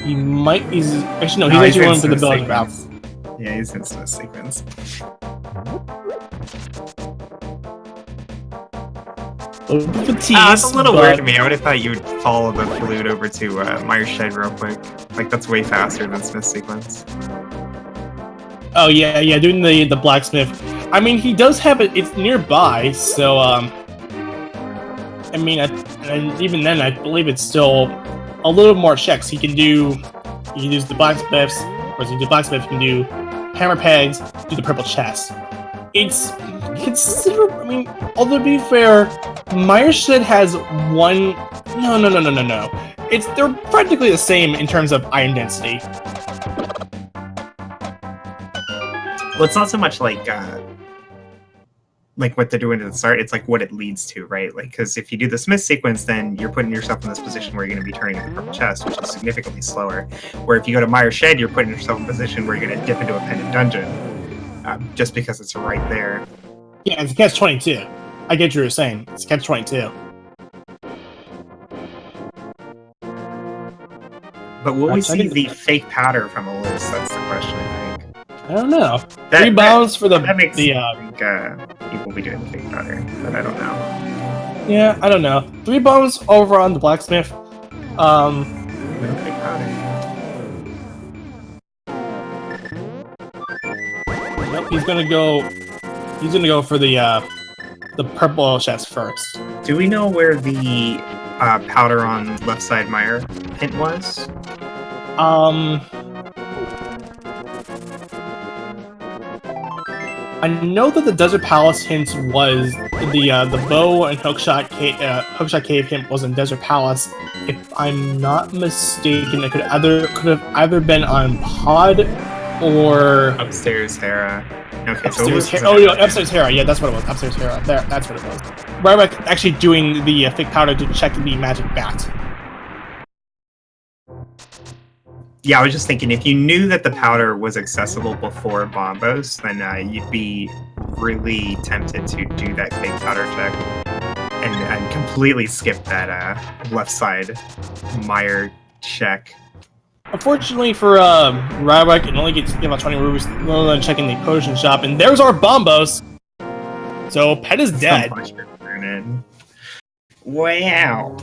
He's actually No, actually going for in the Smith build route. sequence. Yeah, he's in Smith sequence. It's a little weird to me. I would have thought you would follow the flute over to Myers Shed real quick. Like, that's way faster than Smith sequence. Oh yeah, doing the blacksmith. I mean, he does have it. It's nearby, so I mean, and even then, I believe it's still a little more checks. He can use the blacksmiths, or if you do blacksmith, you can do hammer pegs, do the purple chest. It's considerable. I mean, although to be fair, Myers Shed has one. No. They're practically the same in terms of iron density. Well, it's not so much like what they're doing at the start. It's like what it leads to, right? Like, because if you do the Smith sequence, then you're putting yourself in this position where you're going to be turning the purple chest, which is significantly slower. Where if you go to Myers Shed, you're putting yourself in a position where you're going to dip into a pendant dungeon, just because it's right there. Yeah, it's a catch-22. I get what you were saying. It's a catch-22. But will we see the fake powder from a list? That's the question, I think. I don't know. Three bombs for the... That makes me think people will be doing the fake powder, but I don't know. Yeah, I don't know. 3 bombs over on the blacksmith. No fake powder. Nope, he's gonna go for the purple chest first. Do we know where the powder on left side Meyer hint was? I know that the Desert Palace hint was the bow and hookshot cave hint was in Desert Palace. If I'm not mistaken, it could have either been on Pod or Upstairs Hera. Okay, upstairs upstairs Hera. Yeah, that's what it was. Upstairs Hera. There, that's what it was. Ryback actually doing the fake powder to check the magic bat. Yeah, I was just thinking, if you knew that the powder was accessible before Bombos, then you'd be really tempted to do that fake powder check and completely skip that left side Meyer check. Unfortunately for Ryback, it only gets about 20 rupees rather than checking the potion shop, and there's our Bombos! So, Pet is dead. Wow.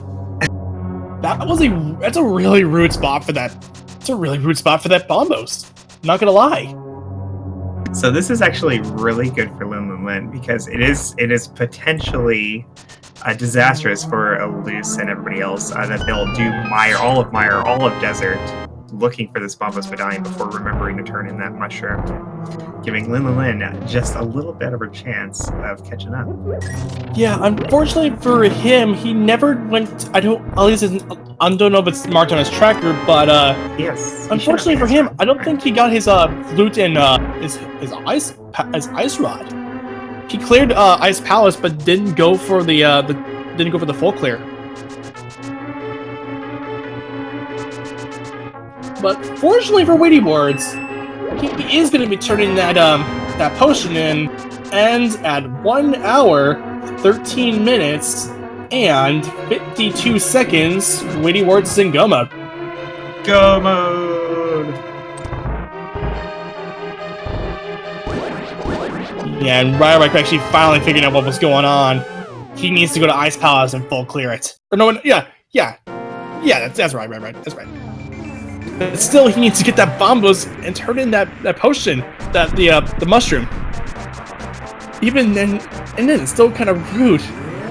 That's a really rude spot for that. It's a really rude spot for that Bombos. Not gonna lie. So this is actually really good for Lin because it is potentially disastrous for Luce and everybody else that they'll do all of Desert, looking for this Bombos medallion before remembering to turn in that mushroom, giving Lin just a little bit of a chance of catching up. Yeah, unfortunately for him, he never went. I don't know if it's marked on his tracker, but yes. Unfortunately for him, I don't think he got his flute and his ice rod. He cleared Ice Palace, but didn't go for the full clear. But fortunately for Weighty Words, he is going to be turning that potion in, and at 1 hour, 13 minutes, and 52 seconds, Weighty Words is in Go Mode. Go Mode! Yeah, and Ryback actually finally figured out what was going on. He needs to go to Ice Palace and full clear it. Or no, yeah, that's right, that's right. But still, he needs to get that Bombos and turn in that potion, the mushroom. Even then, and then it's still kind of rude.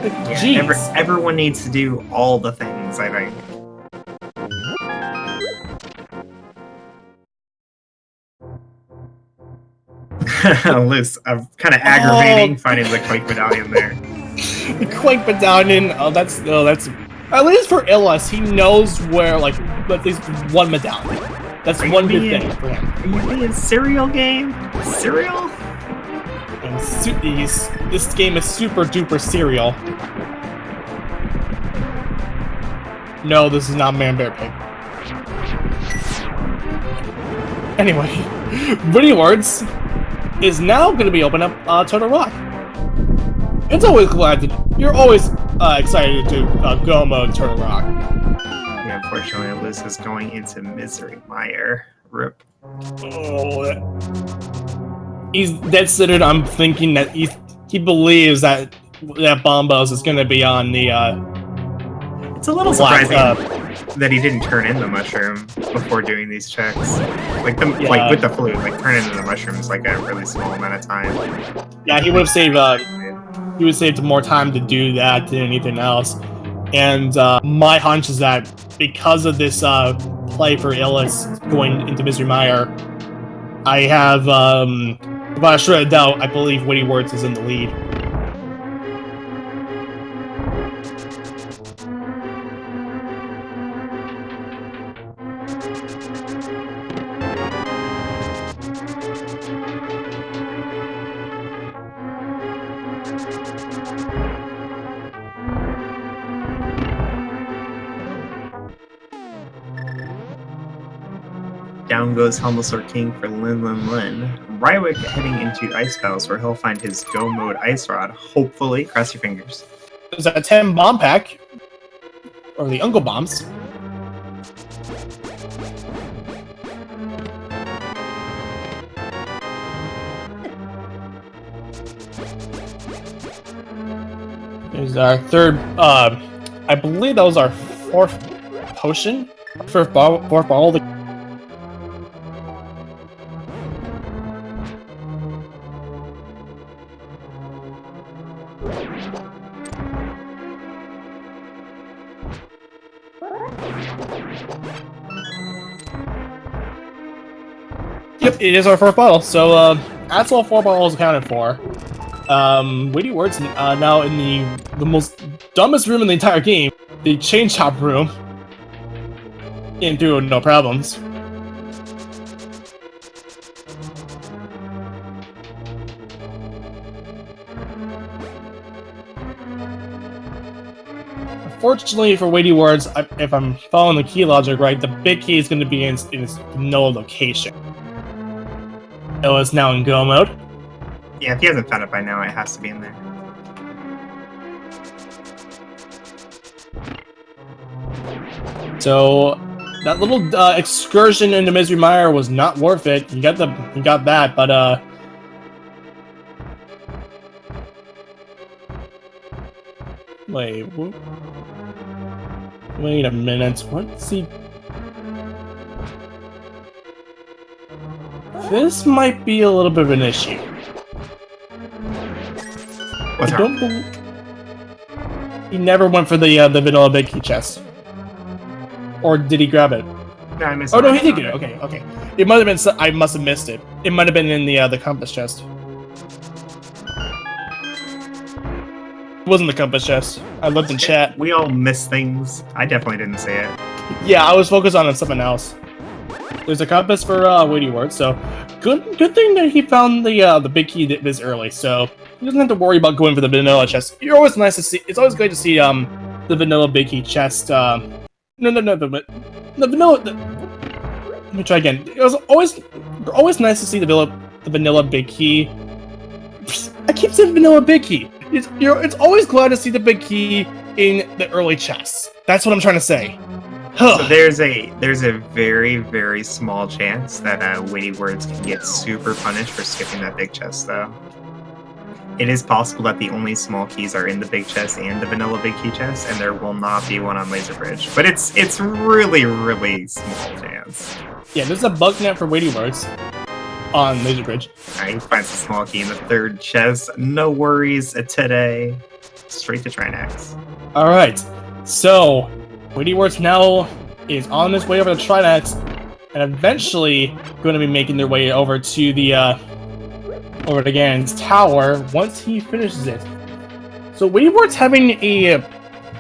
Like, yeah, everyone needs to do all the things, I think. Luce, I'm kind of aggravating finding the Quake medallion there. The Quake medallion. That's at least for Illis, he knows where at least one medallion. That's Are you one good being- thing for him. Are you being cereal game? Cereal? And this game is super duper serial. No, this is not Man Bear Pig. Anyway, Woody Words is now going to be opening up Turtle Rock. It's always you're always excited to go mode Turtle Rock. Yeah, unfortunately, Luz is going into Misery Mire. Rip. Oh, he's dead centered. I'm thinking that he believes that Bombos is going to be on the. It's a little surprising that he didn't turn in the mushroom before doing these checks. Like like with the flute, like turning in the mushrooms like a really small amount of time. Yeah, he would have saved. He would save more time to do that than anything else. And my hunch is that because of this play for Illis going into Misery Mire, I have, without a shred of doubt, I believe Witty Words is in the lead. Down goes Helmosaur King for Lin. Rywick heading into Ice Battles where he'll find his Go Mode Ice Rod. Hopefully, cross your fingers. There's a 10 bomb pack, or the Uncle Bombs. There's our third, I believe that was our fourth potion? Fourth bottle. Yep, it is our fourth bottle. So that's all 4 bottles accounted for. Witty Words now in the most dumbest room in the entire game, the chain chop room. Getting through no problems. Unfortunately for Witty Words, if I'm following the key logic right, the big key is going to be in its no location. So it's now in go mode. Yeah, if he hasn't found it by now, it has to be in there. So that little excursion into Misery Mire was not worth it. You got that, but wait a minute. What's he? This might be a little bit of an issue. What's I don't believe he never went for the vanilla big key chest, or did he grab it? No, I missed Oh it. no, he did get it. Okay. It might have been. I must have missed it. It might have been in the compass chest. It wasn't the compass chest. I looked in chat. We all miss things. I definitely didn't say it. Yeah, I was focused on something else. There's a compass for Witty Words, so good thing that he found the big key this early, so he doesn't have to worry about going for the vanilla chest. It's always nice to see. It's always great to see the vanilla big key chest. The vanilla. Let me try again. It was always nice to see the vanilla big key. I keep saying vanilla big key. It's always glad to see the big key in the early chests. That's what I'm trying to say. So there's a very, very small chance that Witty Words can get super punished for skipping that big chest, though. It is possible that the only small keys are in the big chest and the vanilla big key chest, and there will not be one on Laser Bridge. But it's really, really small chance. Yeah, there's a bug net for Witty Words on Laser Bridge. He finds a small key in the third chest. No worries today. Straight to Trinax. All right, so Witty Words now is on his way over to Trinax, and eventually going to be making their way over to the over to Ganon's tower once he finishes it. So Witty Words having a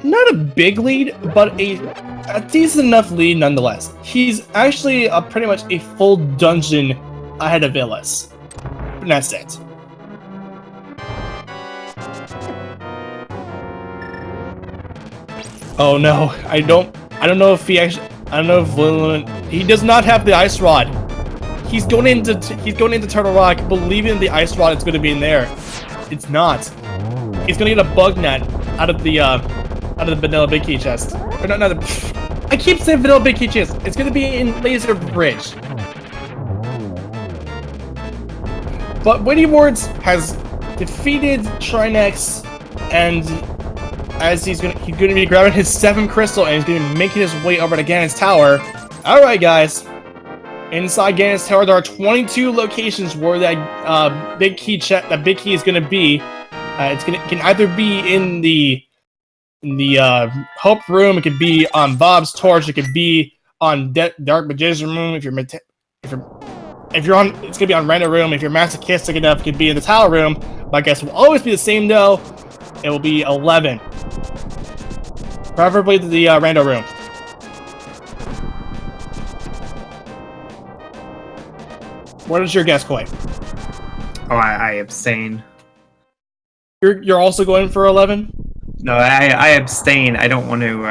not a big lead, but a decent enough lead nonetheless. He's actually pretty much a full dungeon ahead of Illis. And that's it. Oh no, I don't know if he actually, I don't know if Lillian, he does not have the ice rod. He's going into Turtle Rock believing the ice rod is going to be in there. It's not. He's going to get a bug net out of the vanilla big key chest. Or not the, I keep saying vanilla big key chest. It's going to be in Laser Bridge. But Witty Words has defeated Trinex, and as he's gonna be grabbing his 7th crystal and he's gonna be making his way over to Ganon's Tower. Alright guys. Inside Ganon's Tower there are 22 locations where that big key is gonna be. Can either be in the Hope Room, it could be on Bob's Torch, it could be on Dark Magician Room if you're on, it's gonna be on Random Room. If you're masochistic enough, it could be in the Tower Room. My guess will always be the same though. It will be 11. Preferably the Rando Room. What is your guess, Koi? Oh, I abstain. You're also going for 11? No, I abstain. I don't want to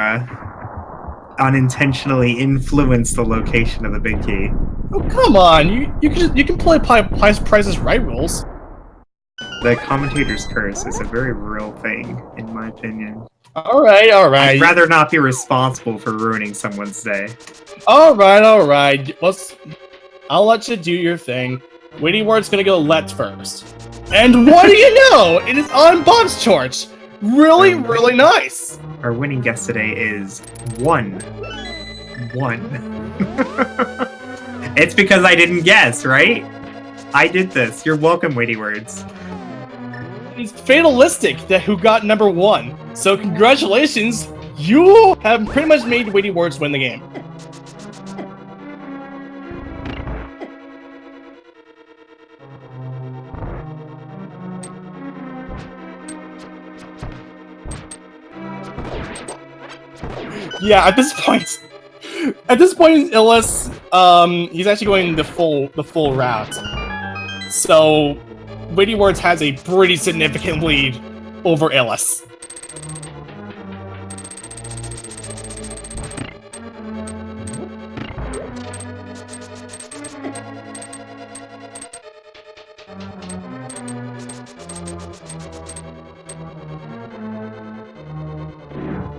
unintentionally influence the location of the big key. Oh come on! You can play Price is Right rules. The commentator's curse is a very real thing, in my opinion. Alright. I'd rather not be responsible for ruining someone's day. Alright. I'll let you do your thing. Witty Word's gonna go left first. And what do you know? It is on Bob's Torch! Really nice! Our winning guess today is 1. It's because I didn't guess, right? I did this. You're welcome, Witty Words. It's fatalistic that who got number 1. So congratulations, you have pretty much made Witty Words win the game. Yeah, at this point, Illis, he's actually going the full route. So, Witty Words has a pretty significant lead over Illis.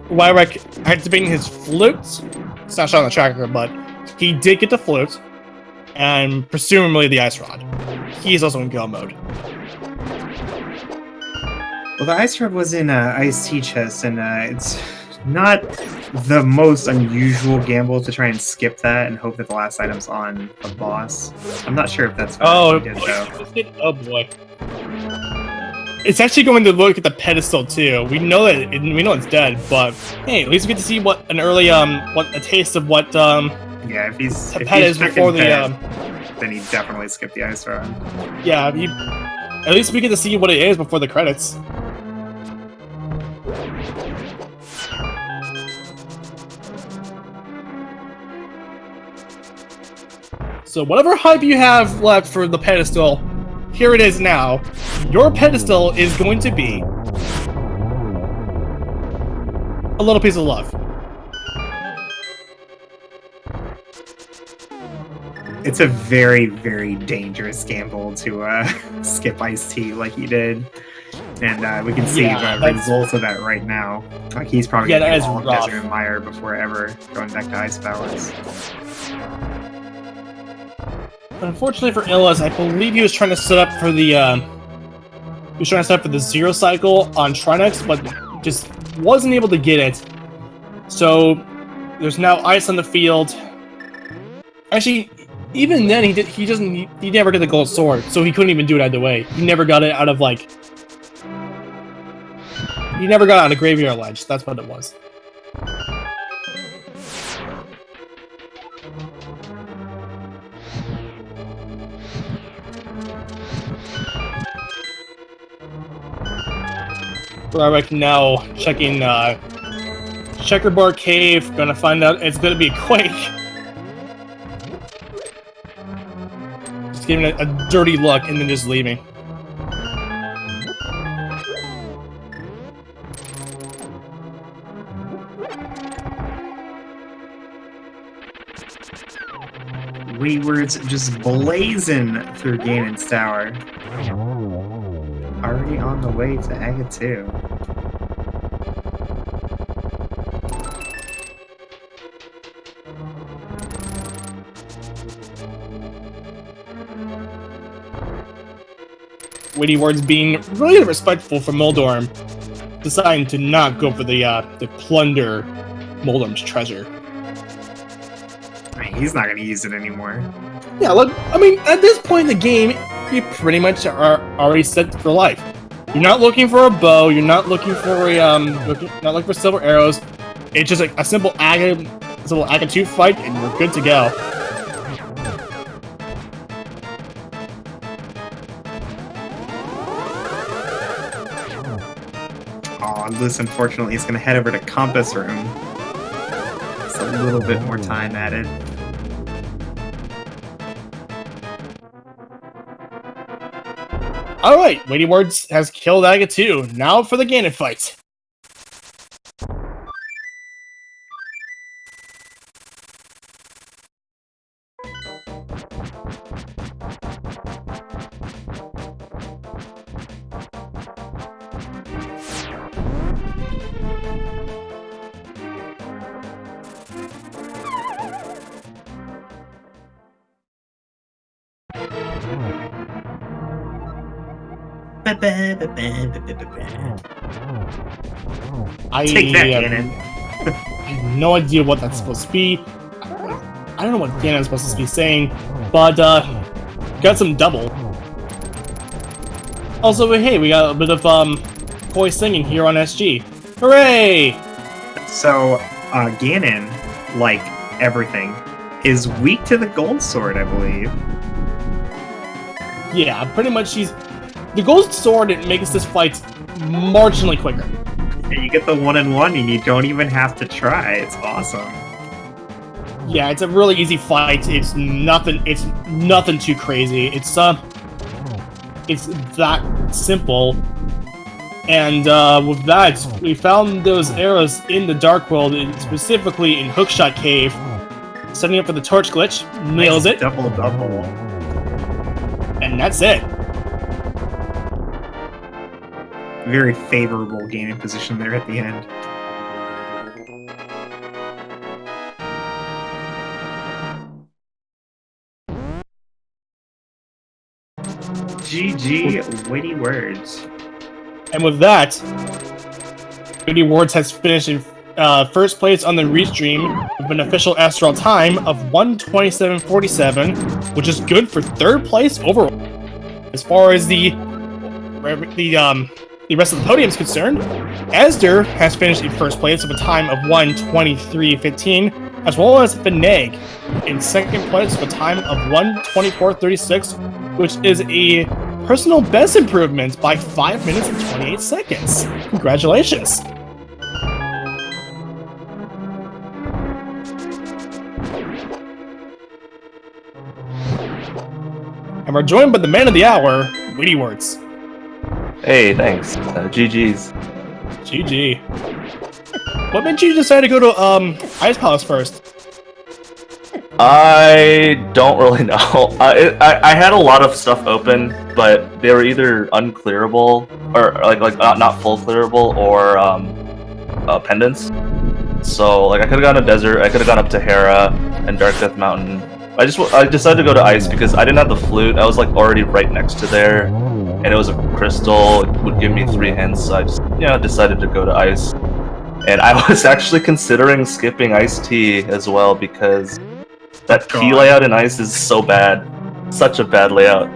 Wyrek activating his flute. It's not shown on the tracker, but he did get the flute, and presumably the ice rod. He's also in go mode. Well, the ice rod was in Ice Tea chest, and it's not the most unusual gamble to try and skip that and hope that the last item's on a boss. I'm not sure if that's what he did, though. Oh boy. It's actually going to look at the pedestal too. We know that we know it's dead, but hey, at least we get to see what an early a taste of what yeah, if he's before the then he definitely skipped the ice rod. Yeah, at least we get to see what it is before the credits. So whatever hype you have left for the pedestal, here it is now. Your pedestal is going to be a little piece of love. It's a very, very dangerous gamble to skip Ice Tea like he did. And we can see the results of that right now. Like he's probably going to get all of Desert and Mire before ever going back to Ice Powers. Unfortunately for Illis, I believe he was trying to set up for the Zero Cycle on Trinex, but just wasn't able to get it. So there's now ice on the field. Actually, even then he never did the gold sword, so he couldn't even do it either way. He never got it out of he never got out of Graveyard Ledge. That's what it was. Right now checking Checkerboard Cave. Gonna find out it's gonna be a quake. Just giving it a dirty look and then just leaving. Wayward's just blazing through Ganon's Tower. Already on the way to Aga 2. Witty Words being really respectful for Moldorm, deciding to not go for the plunder Moldorm's treasure. He's not gonna use it anymore. Yeah, look, I mean, at this point in the game, you pretty much are already set for life. You're not looking for a bow. You're not looking for not looking for silver arrows. It's just like a simple Aga 2 fight, and you're good to go. Oh, Luce unfortunately is gonna head over to Compass Room. Just a little bit more time added. Alright, Witty Words has killed Aga 2. Now for the Ganon fight. Take that, Ganon. I have no idea what that's supposed to be. I don't know what Ganon's supposed to be saying, but got some double. Also, hey, we got a bit of Koi singing here on SG. Hooray! So, Ganon, like everything, is weak to the gold sword, I believe. Yeah, pretty much the gold sword. It makes this fight marginally quicker. And you get the 1-in-1 and you don't even have to try. It's awesome. Yeah, it's a really easy fight. It's nothing too crazy. It's that simple. And with that, we found those arrows in the Dark World, specifically in Hookshot Cave. Setting up for the torch glitch, nails it. Double. And that's it. Very favorable gaming position there at the end. GG, Witty Words. And with that, Witty Words has finished in first place on the restream with an official SRL time of 1:27:47, which is good for third place overall. As far as the rest of the podium is concerned, Esder has finished in first place with a time of 1:23:15, as well as Fineg in second place with a time of 1:24:36, which is a personal best improvement by 5 minutes and 28 seconds. Congratulations! And we're joined by the man of the hour, Witty Words. Hey, thanks. GG's. GG. What made you decide to go to Ice Palace first? I don't really know. I had a lot of stuff open, but they were either unclearable or like not full clearable or pendants. So like I could have gone to desert, I could have gone up to Hera and Dark Death Mountain. I decided to go to ice because I didn't have the flute. I was like already right next to there, and it was a crystal. It would give me 3 hints, so I just decided to go to ice. And I was actually considering skipping Iced Tea as well because that key layout in ice is so bad, such a bad layout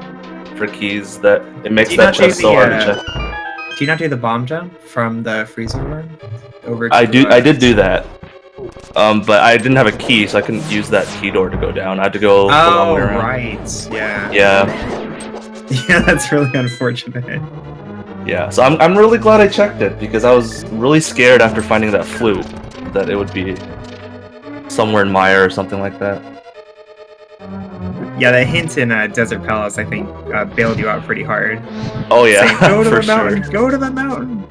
for keys that it makes that chest so hard to check. Do you not do the bomb jump from the freezer room over? I did do that. But I didn't have a key, so I couldn't use that key door to go down. I had to go the long way around. Right. Yeah. Yeah. Yeah, that's really unfortunate. Yeah, so I'm really glad I checked it, because I was really scared after finding that flute that it would be somewhere in Maya or something like that. Yeah, the hint in Desert Palace, I think, bailed you out pretty hard. Oh yeah, Saying, go to for the mountain, sure. go to the mountain.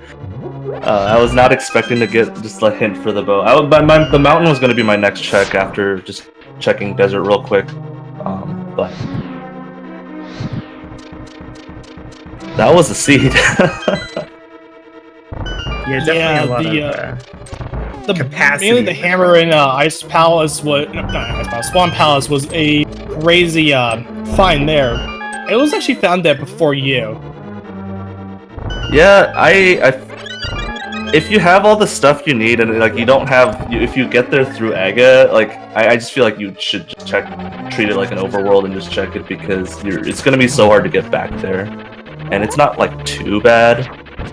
I was not expecting to get just a hint for the bow. The mountain was going to be my next check after just checking desert real quick. But that was a seed. Yeah, definitely a lot of the capacity. Mainly the hammer in Ice Palace was not Ice Palace, Swan Palace was a crazy find there. It was actually found there before you. Yeah, if you have all the stuff you need and like you don't have, if you get there through Aga, like I just feel like you should just treat it like an overworld and just check it because it's gonna be so hard to get back there, and it's not like too bad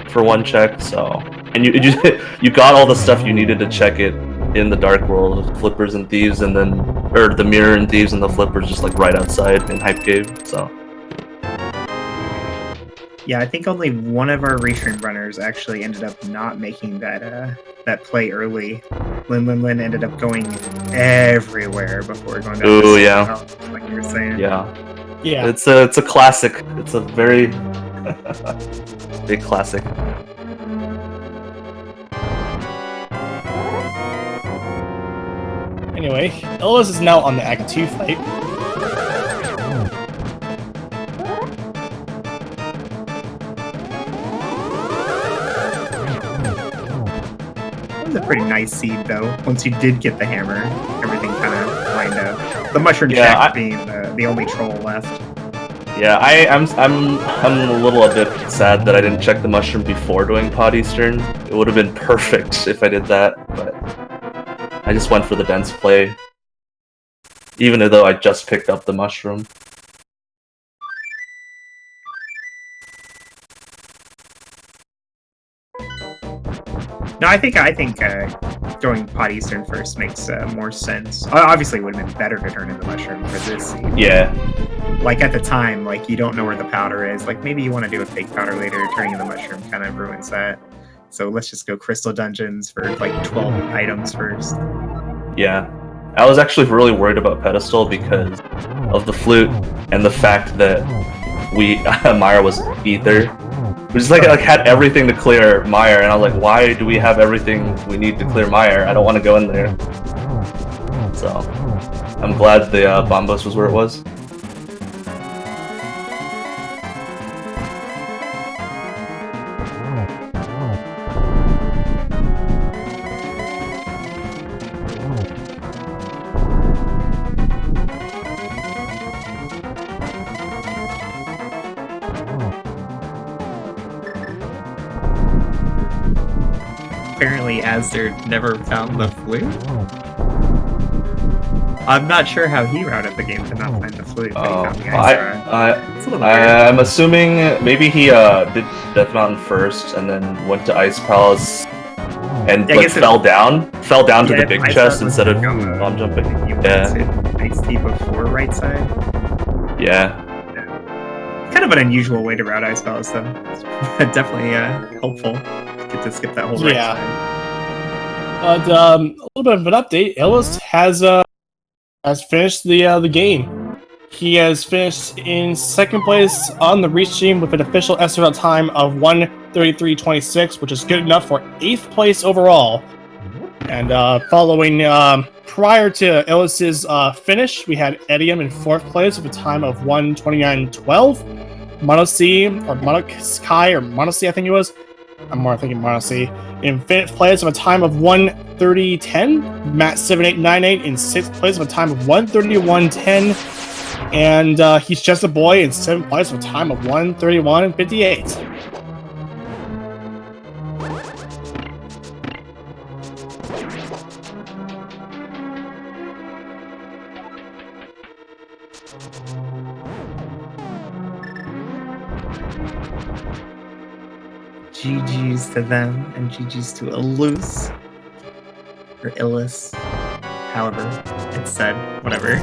for one check. So, and you got all the stuff you needed to check it in the Dark World, Flippers and Thieves, and then the Mirror and Thieves and the Flippers just like right outside in Hype Cave. So. Yeah, I think only one of our restream runners actually ended up not making that play early. Lin ended up going everywhere before going down. Ooh, yeah. Like you were saying. Yeah. Yeah. It's a classic. It's a very big classic. Anyway, Ellis is now on the Act 2 fight. A pretty nice seed though. Once you did get the hammer, everything kind of lined up. The mushroom check being the only troll left. Yeah, I'm a little a bit sad that I didn't check the mushroom before doing Pod Eastern. It would have been perfect if I did that, but I just went for the dense play, even though I just picked up the mushroom. No, I think going Pod Eastern first makes more sense. Obviously, it would have been better to turn in the mushroom for this seed. Yeah. Like at the time, like you don't know where the powder is. Like maybe you want to do a fake powder later. Turning in the mushroom kind of ruins that. So let's just go Crystal Dungeons for like 12 items first. Yeah. I was actually really worried about Pedestal because of the flute and the fact that Myra was Ether. We just like had everything to clear Meyer, and I was like, why do we have everything we need to clear Meyer? I don't want to go in there. So, I'm glad the Bombos was where it was. Apparently, Asder never found the flute. I'm not sure how he routed the game to not find the flute. I'm assuming maybe he did Death Mountain first and then went to Ice Palace and fell down to the big chest instead of bomb jumping. Ice T before right side. Yeah. Kind of an unusual way to route Ice Palace, though. It's definitely helpful. Get to skip that whole right side. But a little bit of an update. Ellis has finished the game. He has finished in second place on the restream with an official SRL time of 1:33.26, which is good enough for 8th place overall. And following prior to Ellis's finish, we had Edium in 4th place with a time of 1:29.12. Mono C or Mono Sky or Mono C, I think it was. I'm more thinking Mono C. In 5th place of a time of 1:30.10. Matt 7898 in 6th place of a time of 1:31.10. And he's just a boy in 7th place with a time of 1:31.58. GG's to them and GG's to Elus or Illis, however it's said, whatever.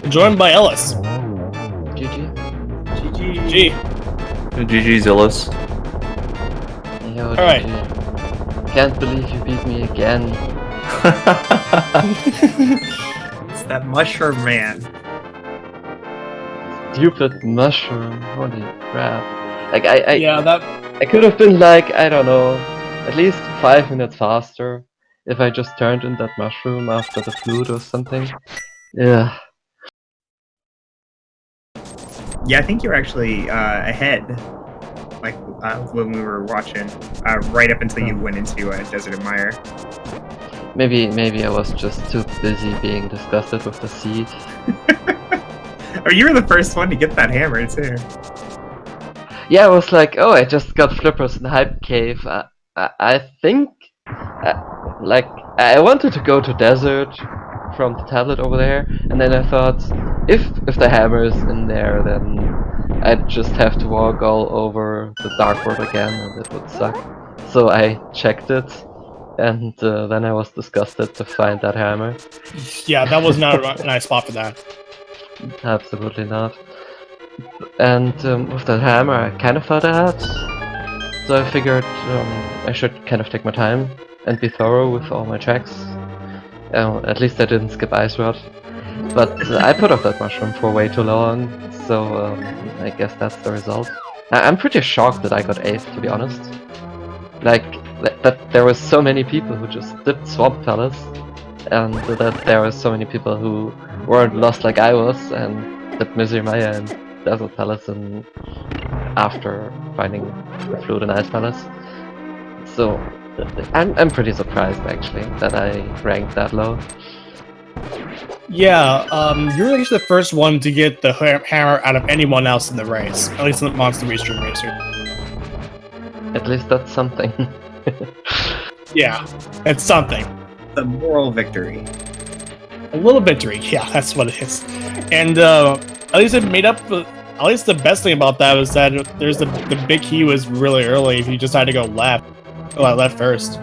Joined by Ellis. GG. G. GG's Illis. Yo, Alright. GG. Can't believe you beat me again. It's that mushroom man. Stupid mushroom. Holy crap. Like, Yeah, that. I could have been like, I don't know, at least 5 minutes faster if I just turned in that mushroom after the flute or something. Yeah. Yeah, I think you're actually ahead. Like when we were watching, right up until you went into Desert Admire. Maybe I was just too busy being disgusted with the seed. Oh, you were the first one to get that hammer too. Yeah, I was like, oh, I just got flippers in Hype Cave. I think, like, I wanted to go to Desert from the tablet over there, and then I thought, if the hammer is in there, then I'd just have to walk all over the Dark World again, and it would suck. So I checked it, and then I was disgusted to find that hammer. Yeah, that was not a nice spot for that. Absolutely not. And with that hammer, I kind of thought ahead. So I figured I should kind of take my time and be thorough with all my checks. At least I didn't skip Ice Rod. But I put off that mushroom for way too long, so I guess that's the result. I'm pretty shocked that I got 8th, to be honest. Like, that there were so many people who just dipped Swamp Palace, and that there were so many people who weren't lost like I was, and dipped Misery Maya and Desert Palace and after finding the Flute and Ice Palace. So I'm pretty surprised actually that I ranked that low. Yeah, you're actually the first one to get the hammer out of anyone else in the race, at least in the Monster Restream Racer. At least that's something. Yeah, it's something. The moral victory. A little victory, yeah, that's what it is. And at least it made up. At least the best thing about that was that there's the big key was really early. If you just had to go left, left first.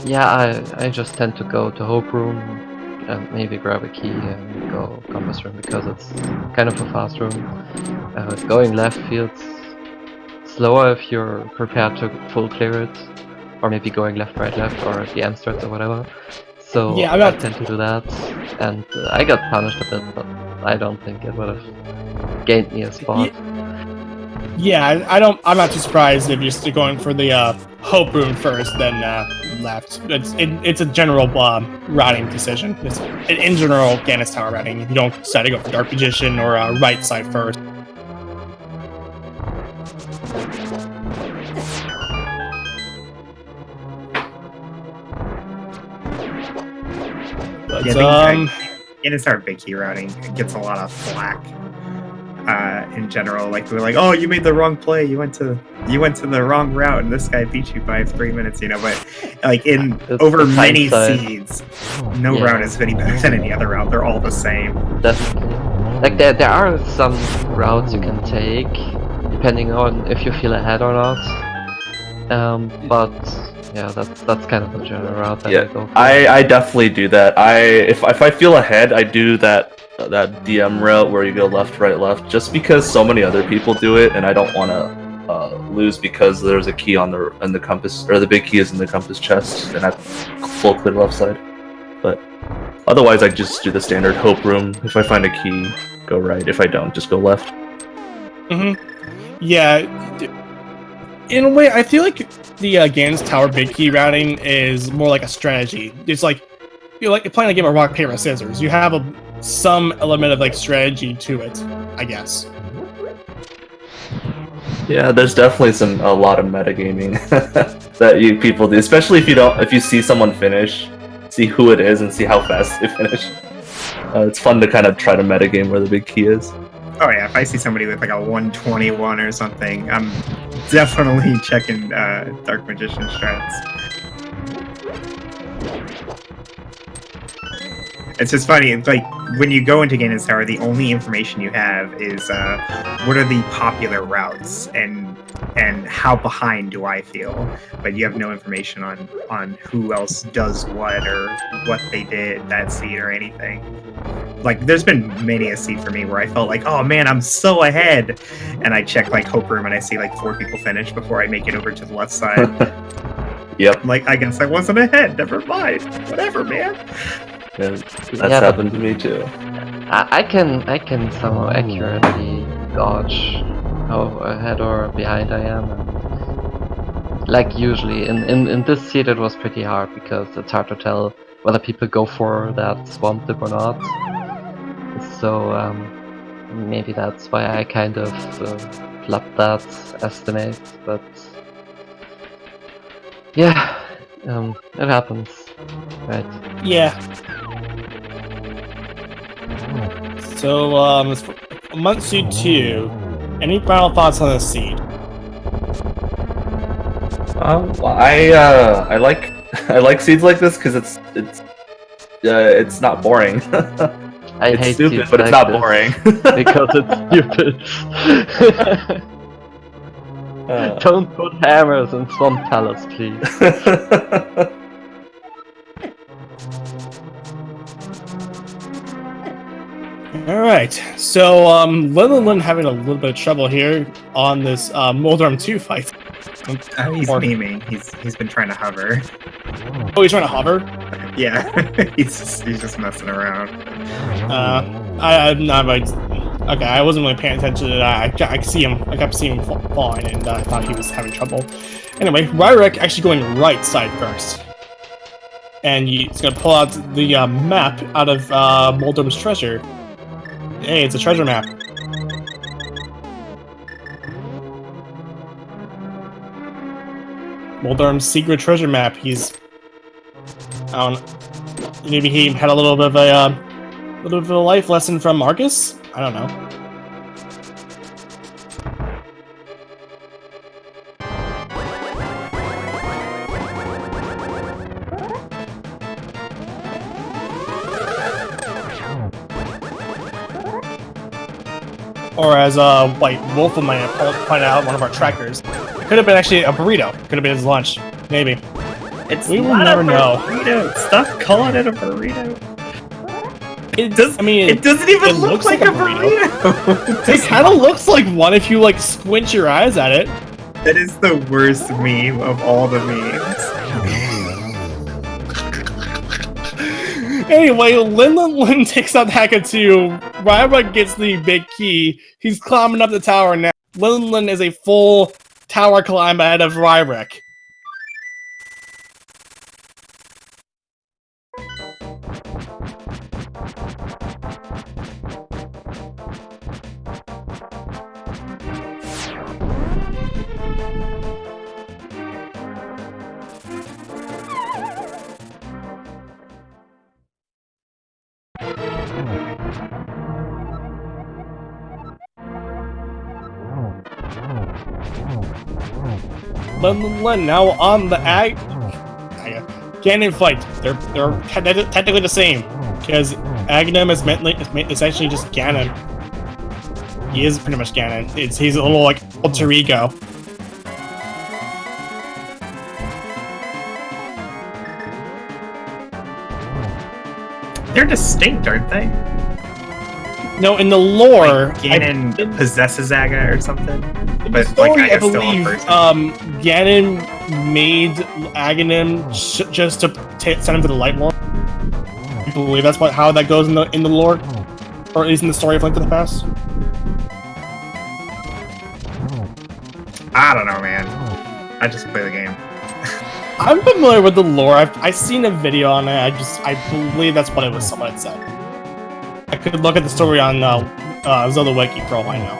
Yeah, I just tend to go to Hope Room and maybe grab a key and go Compass Room because it's kind of a fast room. Going left feels slower if you're prepared to full clear it, or maybe going left, right, left, or the end strats or whatever. So Yeah, I tend to do that, and I got punished a bit, but I don't think it would have gained me a spot. Yeah, I'm not too surprised if you're still going for the Hope Room first, then left. It's a general routing decision. It's in general Ganis Tower routing. You don't decide to go for Dark Magician or right side first. But, And it's our big key routing. It gets a lot of flack in general. Like we're like, oh, you made the wrong play. You went to the wrong route, and this guy beat you by 3 minutes. You know, but like in over many seeds, no route is any better than any other route. They're all the same. Definitely. Like there are some routes you can take depending on if you feel ahead or not. But yeah, that's kind of the general route that I go for. I definitely do that. If I feel ahead, I do that DM route where you go left, right, left, just because so many other people do it, and I don't want to lose because there's a key on the compass, or the big key is in the compass chest, and I full clear left side. But otherwise, I just do the standard Hope Room. If I find a key, go right. If I don't, just go left. Yeah. In a way, I feel like the Ganis Tower big key routing is more like a strategy. It's like you're playing a game of rock, paper, scissors. You have some element of like strategy to it, I guess. Yeah, there's definitely a lot of metagaming that people do, especially if you see someone finish, see who it is, and see how fast they finish. It's fun to kind of try to metagame where the big key is. Oh yeah, if I see somebody with like a 121 or something, I'm definitely checking Dark Magician strats. It's just funny. It's like when you go into Ganon's Tower, the only information you have is what are the popular routes and how behind do I feel, but you have no information on who else does what or what they did that seed or anything. Like, there's been many a seed for me where I felt like, oh man, I'm so ahead, and I check like Hope Room and I see like 4 people finish before I make it over to the left side. Yep. I'm like, I guess I wasn't ahead. Never mind. Whatever, man. Yeah, that's Yeah, but- happened to me too. I can somehow accurately gauge how ahead or behind I am. And, like usually in this seed it was pretty hard because it's hard to tell whether people go for that swamp dip or not. So maybe that's why I kind of flubbed that estimate. But yeah, it happens, right? Yeah. So, for Matsu 2, any final thoughts on this seed? I like I like seeds like this because it's not boring. I It's hate stupid, seeds but it's like not this boring. because it's stupid. Uh, Don't put hammers in swamp palace, please. Alright, so, Lin having a little bit of trouble here on this, Moldorm 2 fight. He's Or- memeing. He's been trying to hover. Oh, he's trying to hover? Yeah, he's just messing around. I'm not like... Okay, I wasn't really paying attention to that. I see him. I kept seeing him falling, and I thought he was having trouble. Anyway, Ryrek actually going right side first. And he's gonna pull out the map out of Moldorm's treasure. Hey, it's a treasure map. Moldorm's secret treasure map. He's... I don't know. Maybe he had a little bit of a life lesson from Marcus? I don't know. Or as White Wolf might have pointed out, one of our trackers, it could have been actually a burrito. Could have been his lunch, maybe. We will never know. Burrito. Stop calling it a burrito. It does. I mean, It doesn't even it look looks like like a a burrito. it kind of looks like one if you like squint your eyes at it. That is the worst meme of all the memes. Anyway, Lin takes out Hakatu. Ryra gets the big key. He's climbing up the tower now. Lin is a full tower climb ahead of Ryrek. Lin now on the Ganon fight. They're technically the same because Aghanim is essentially just Ganon. He is pretty much Ganon. He's a little like alter ego. They're distinct, aren't they? No, in the lore, Like Ganon possesses Aga or something. in the But story, like I Aga's still a believe person. Ganon made Aghanim just to send him to the Light World. I believe that's how that goes in the lore, or at least in the story of Link to the Past. I don't know, man. I just play the game. I'm familiar with the lore. I've seen a video on it. I believe that's what it was. Someone had said. I could look at the story on Zelda Wiki for all I know.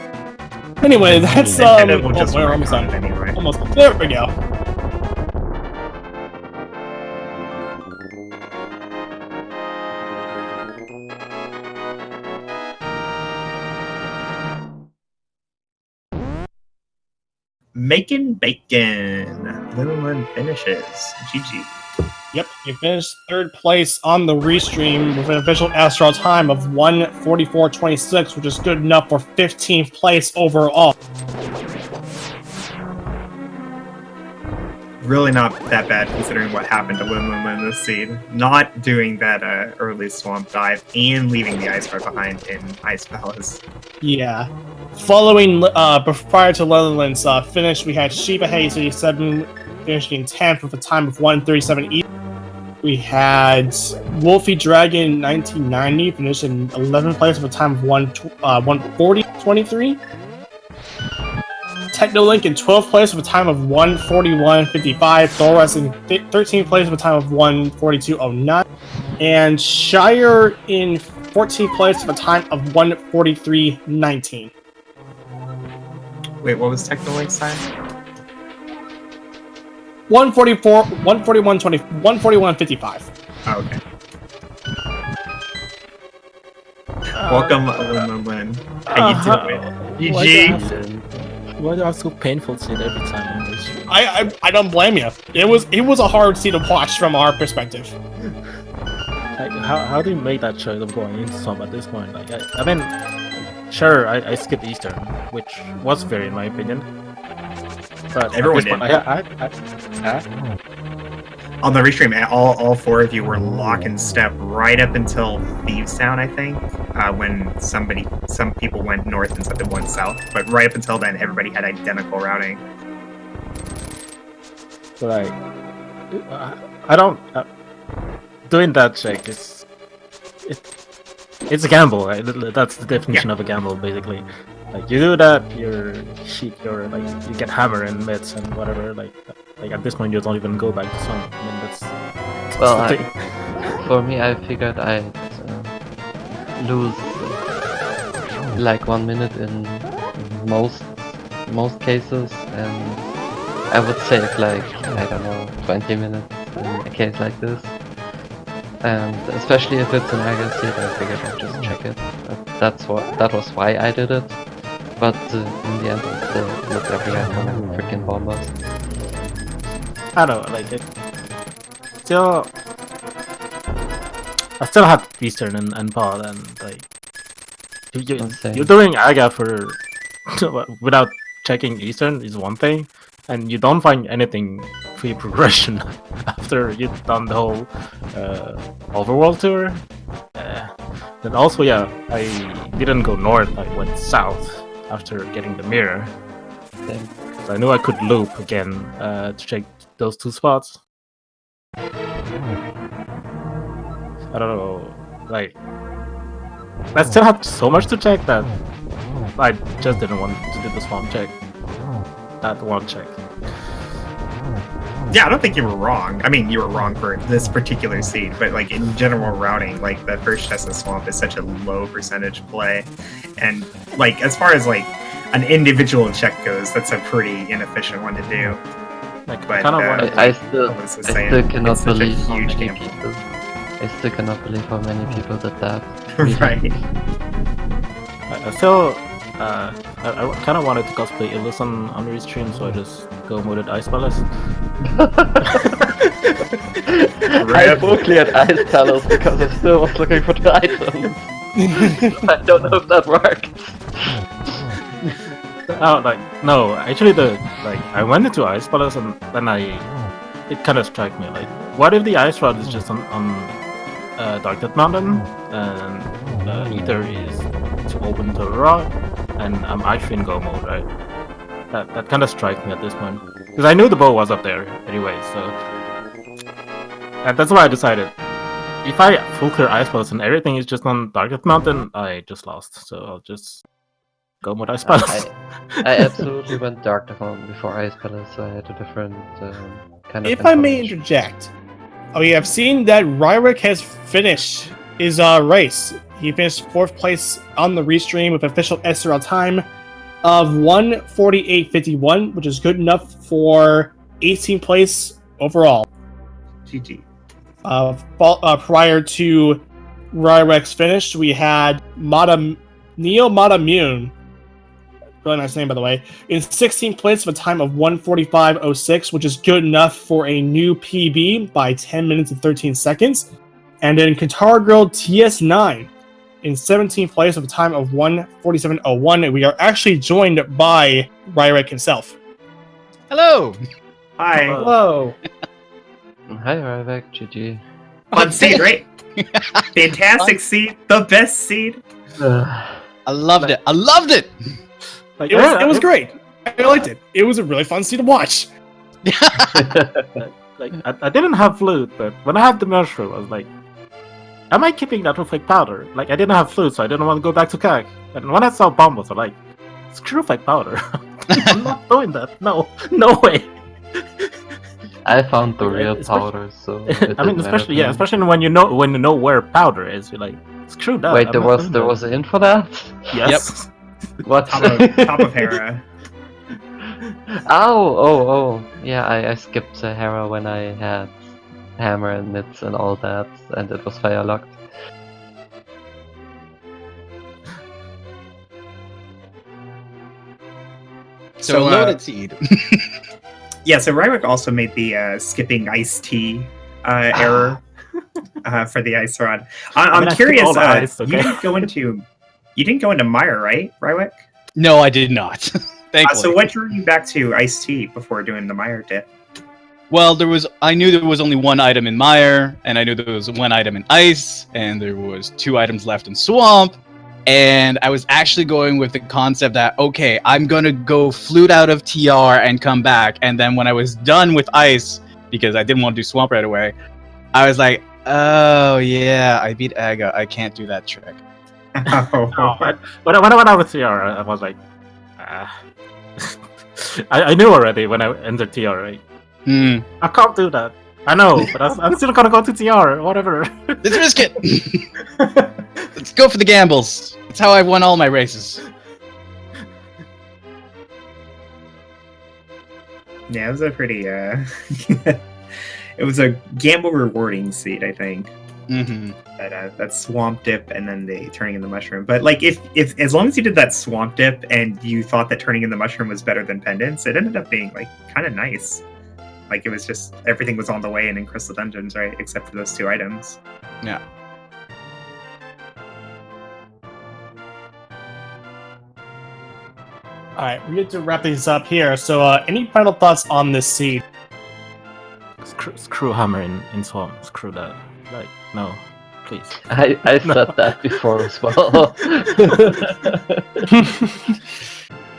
Anyway, that's And it will just we're work almost on done. it anyway. Almost. There we go. Making bacon. Lin finishes. GG. Yep, he finished third place on the restream with an official SR time of 1:44.26, which is good enough for 15th place overall. Really not that bad considering what happened to Lin this seed. Not doing that early swamp dive and leaving the ice bar behind in Ice Palace. Yeah. Following, prior to Lillin's finish, we had Shiva Hayes 87 finishing 10th with a time of 1:37 each. We had Wolfie Dragon 1990 finished in 11th place with a time of 1:40.23. Technolink in 12th place with a time of 1:41.55. Thoras in 13th place with a time of 1:42.09. And Shire in 14th place with a time of 1:43.19. Wait, what was Technolink's time? 1:41.55. Oh, okay. Welcome, Lin. How you doing? GG. Why do I have so painful seat every time on this? I don't blame you. It was a hard scene to watch from our perspective. Like, how do you make that choice of going into swamp at this point? Like, I mean, sure, I skipped Eastern, which was fair in my opinion. But Everyone did. On the restream, all four of you were lock and step right up until Thieves Town, I think, when some people went north and some people went south. But right up until then, everybody had identical routing. Like, I don't. Doing that check it's a gamble. Right? That's the definition of a gamble, basically. Like, you do that, you get hammer and mitts and whatever. Like at this point, you don't even go back to swamp. I mean, that's Well, the thing. for me, I figured I'd lose like 1 minute in most cases, and I would save like, I don't know, 20 minutes in a case like this. And especially if it's an agassi, I figured I'd just check it. That was why I did it. But in the end, I still looked every item and freaking bombers. I don't know, like it. Still, I still had Eastern and Paul, and like you're doing Aga for without checking Eastern is one thing, and you don't find anything free progression after you've done the whole overworld tour. Then also, yeah, I didn't go north. I went south after getting the mirror. So I knew I could loop again to check those two spots. I don't know, like I still had so much to check that I just didn't want to do the swamp check. That one check. Yeah, I don't think you were wrong. I mean, you were wrong for this particular seed, but like in general routing, like the first chest of swamp is such a low percentage play, and like as far as like an individual check goes, that's a pretty inefficient one to do. Like, But I still cannot it's such a believe how huge many gamble. people. I still cannot believe how many people did that. Right. I still I kind of wanted to cosplay Illusion on restream, so I just go modded Ice Palace. I mostly had Ice Palace because I still was looking for the items. I don't know if that worked. Oh, like no, actually I went into Ice Palace and then it kind of struck me like, what if the ice rod is just on Dark Death Mountain and Ether is to open to rock and I'm actually in go mode, right? That kind of struck me at this point because I knew the bow was up there anyway, so and that's why I decided if I full clear Ice Palace and everything is just on Dark Death Mountain, I just lost, so I'll just go mode Ice Palace. I absolutely went Dark Death Mountain before Ice Palace, so I had a different kind of. If I may interject, we have seen that Ryrick has finished his race. He finished 4th place on the restream with official SRL time of 1:48.51, which is good enough for 18th place overall. GG. Prior to Ryrick's finish, we had Neo Matamun really nice name by the way, in 16th place with a time of 1:45.06, which is good enough for a new PB by 10 minutes and 13 seconds. And then Qatar Girl TS9 in 17th place with a time of 1:47.01. And we are actually joined by Ryrick himself. Hello. Hi. Hello. Hi, Ryback, GG. Fun seed, right? Fantastic seed. The best seed. I loved it. I loved it. Like, It was great. I liked it. It was a really fun scene to watch. Like I didn't have flute, but when I had the mushroom, I was like, am I keeping that with fake powder? Like I didn't have flute, so I didn't want to go back to CAG. And when I saw bombs, I was like, screw fake powder. I'm not doing that. No way. I found the real Especially- powder, so. I mean, especially when you know where powder is, you're like, screw that. Wait, I'm there not was doing there that. was a hint for that? Yes. What? Top of Hera. Oh. Yeah, I skipped Hera when I had hammer and mitts and all that, and it was fire locked. So loaded seed. Yeah, so Ryrick also made the skipping iced tea error for the ice rod. I I'm mean, I curious. skipped all the ice, okay? You didn't go into Mire, right, Rywick? No, I did not. Thankfully. So what drew you back to iced tea before doing the Mire dip? Well, I knew there was only one item in Mire, and I knew there was one item in Ice, and there was 2 items left in Swamp, and I was actually going with the concept that, okay, I'm gonna go flute out of TR and come back, and then when I was done with Ice, because I didn't want to do Swamp right away, I was like, oh yeah, I beat Aga, I can't do that trick. Oh. When I was TR, I was like, I knew already when I entered TR, right? I can't do that. I know, but I'm still gonna go to TR, whatever. Let's risk it! Let's go for the gambles. That's how I've won all my races. Yeah, it was a pretty it was a gamble rewarding seed, I think. Mm-hmm. That swamp dip and then the turning in the mushroom. But like if as long as you did that swamp dip and you thought that turning in the mushroom was better than pendants, it ended up being like kind of nice. Like it was just everything was on the way and in Crystal Dungeons, right? Except for those 2 items. Yeah. All right, we get to wrap things up here. So, any final thoughts on this seed? Screw hammer in Swamp. Screw that. Like, no. Please. I said that before as well.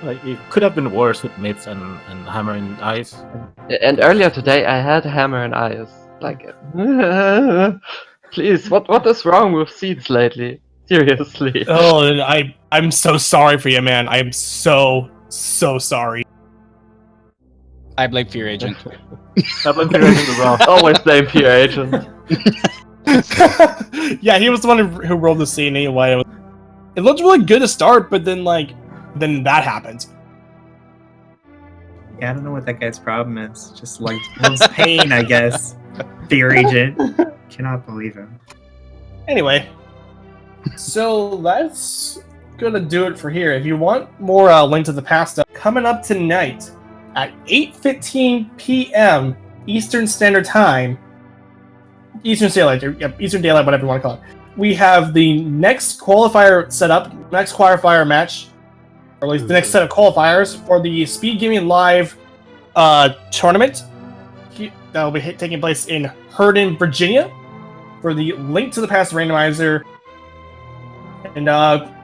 Like, it could have been worse with mitts and hammer in Ice. And earlier today, I had hammer and ice. Like, please, what is wrong with seeds lately? Seriously. Oh, and I'm so sorry for you, man. I'm so sorry. I blame Fear Agent. I blame Fear Agent as well. Always blame Fear Agent. Yeah, he was the one who rolled the scene anyway. It looked really good to start, but then that happened. Yeah, I don't know what that guy's problem is. Just like loves pain, I guess. Fear Agent. Cannot believe him. Anyway, so that's gonna do it for here. If you want more Link to the Past stuff, coming up tonight at 8:15 p.m. Eastern Standard Time, Eastern Daylight, whatever you want to call it. We have the next qualifier set up, next qualifier match, or at least the next set of qualifiers for the Speed Gaming Live tournament that will be taking place in Herndon, Virginia, for the Link to the Past randomizer. And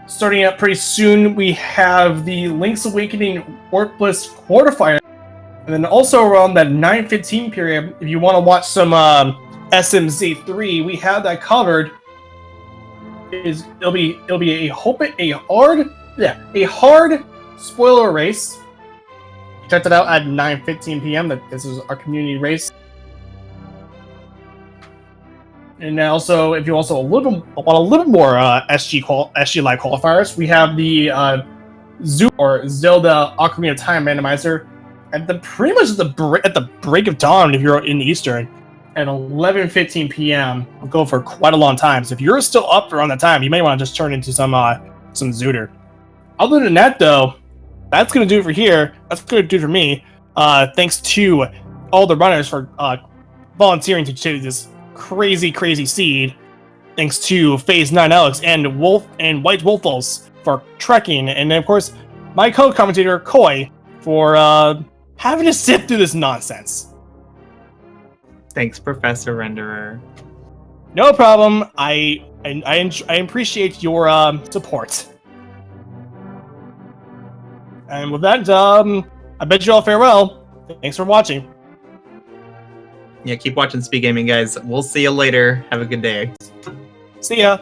starting up pretty soon, we have the Link's Awakening Orc Bliss quarterfinal. And then also around that 9:15 period, if you want to watch some SMZ3, we have that covered. It'll be a hard spoiler race. Check that out at 9:15 p.m. This is our community race. And also, if you want a little more SG Live qualifiers, we have the Zelda Ocarina of Time randomizer at pretty much at the break of dawn if you're in Eastern at 11:15 p.m. We'll go for quite a long time. So if you're still up around that time, you may want to just turn into some Zooter. Other than that, though, that's going to do it for here. That's going to do it for me. Thanks to all the runners for volunteering to do this crazy seed. Thanks to Phase 9 Alex and White Wolfos for trekking. And then, of course, my co-commentator, Koi, for having to sit through this nonsense. Thanks, Professor Renderer. No problem. I appreciate your support. And with that, I bid you all farewell. Thanks for watching. Yeah, keep watching Speed Gaming, guys. We'll see you later. Have a good day. See ya.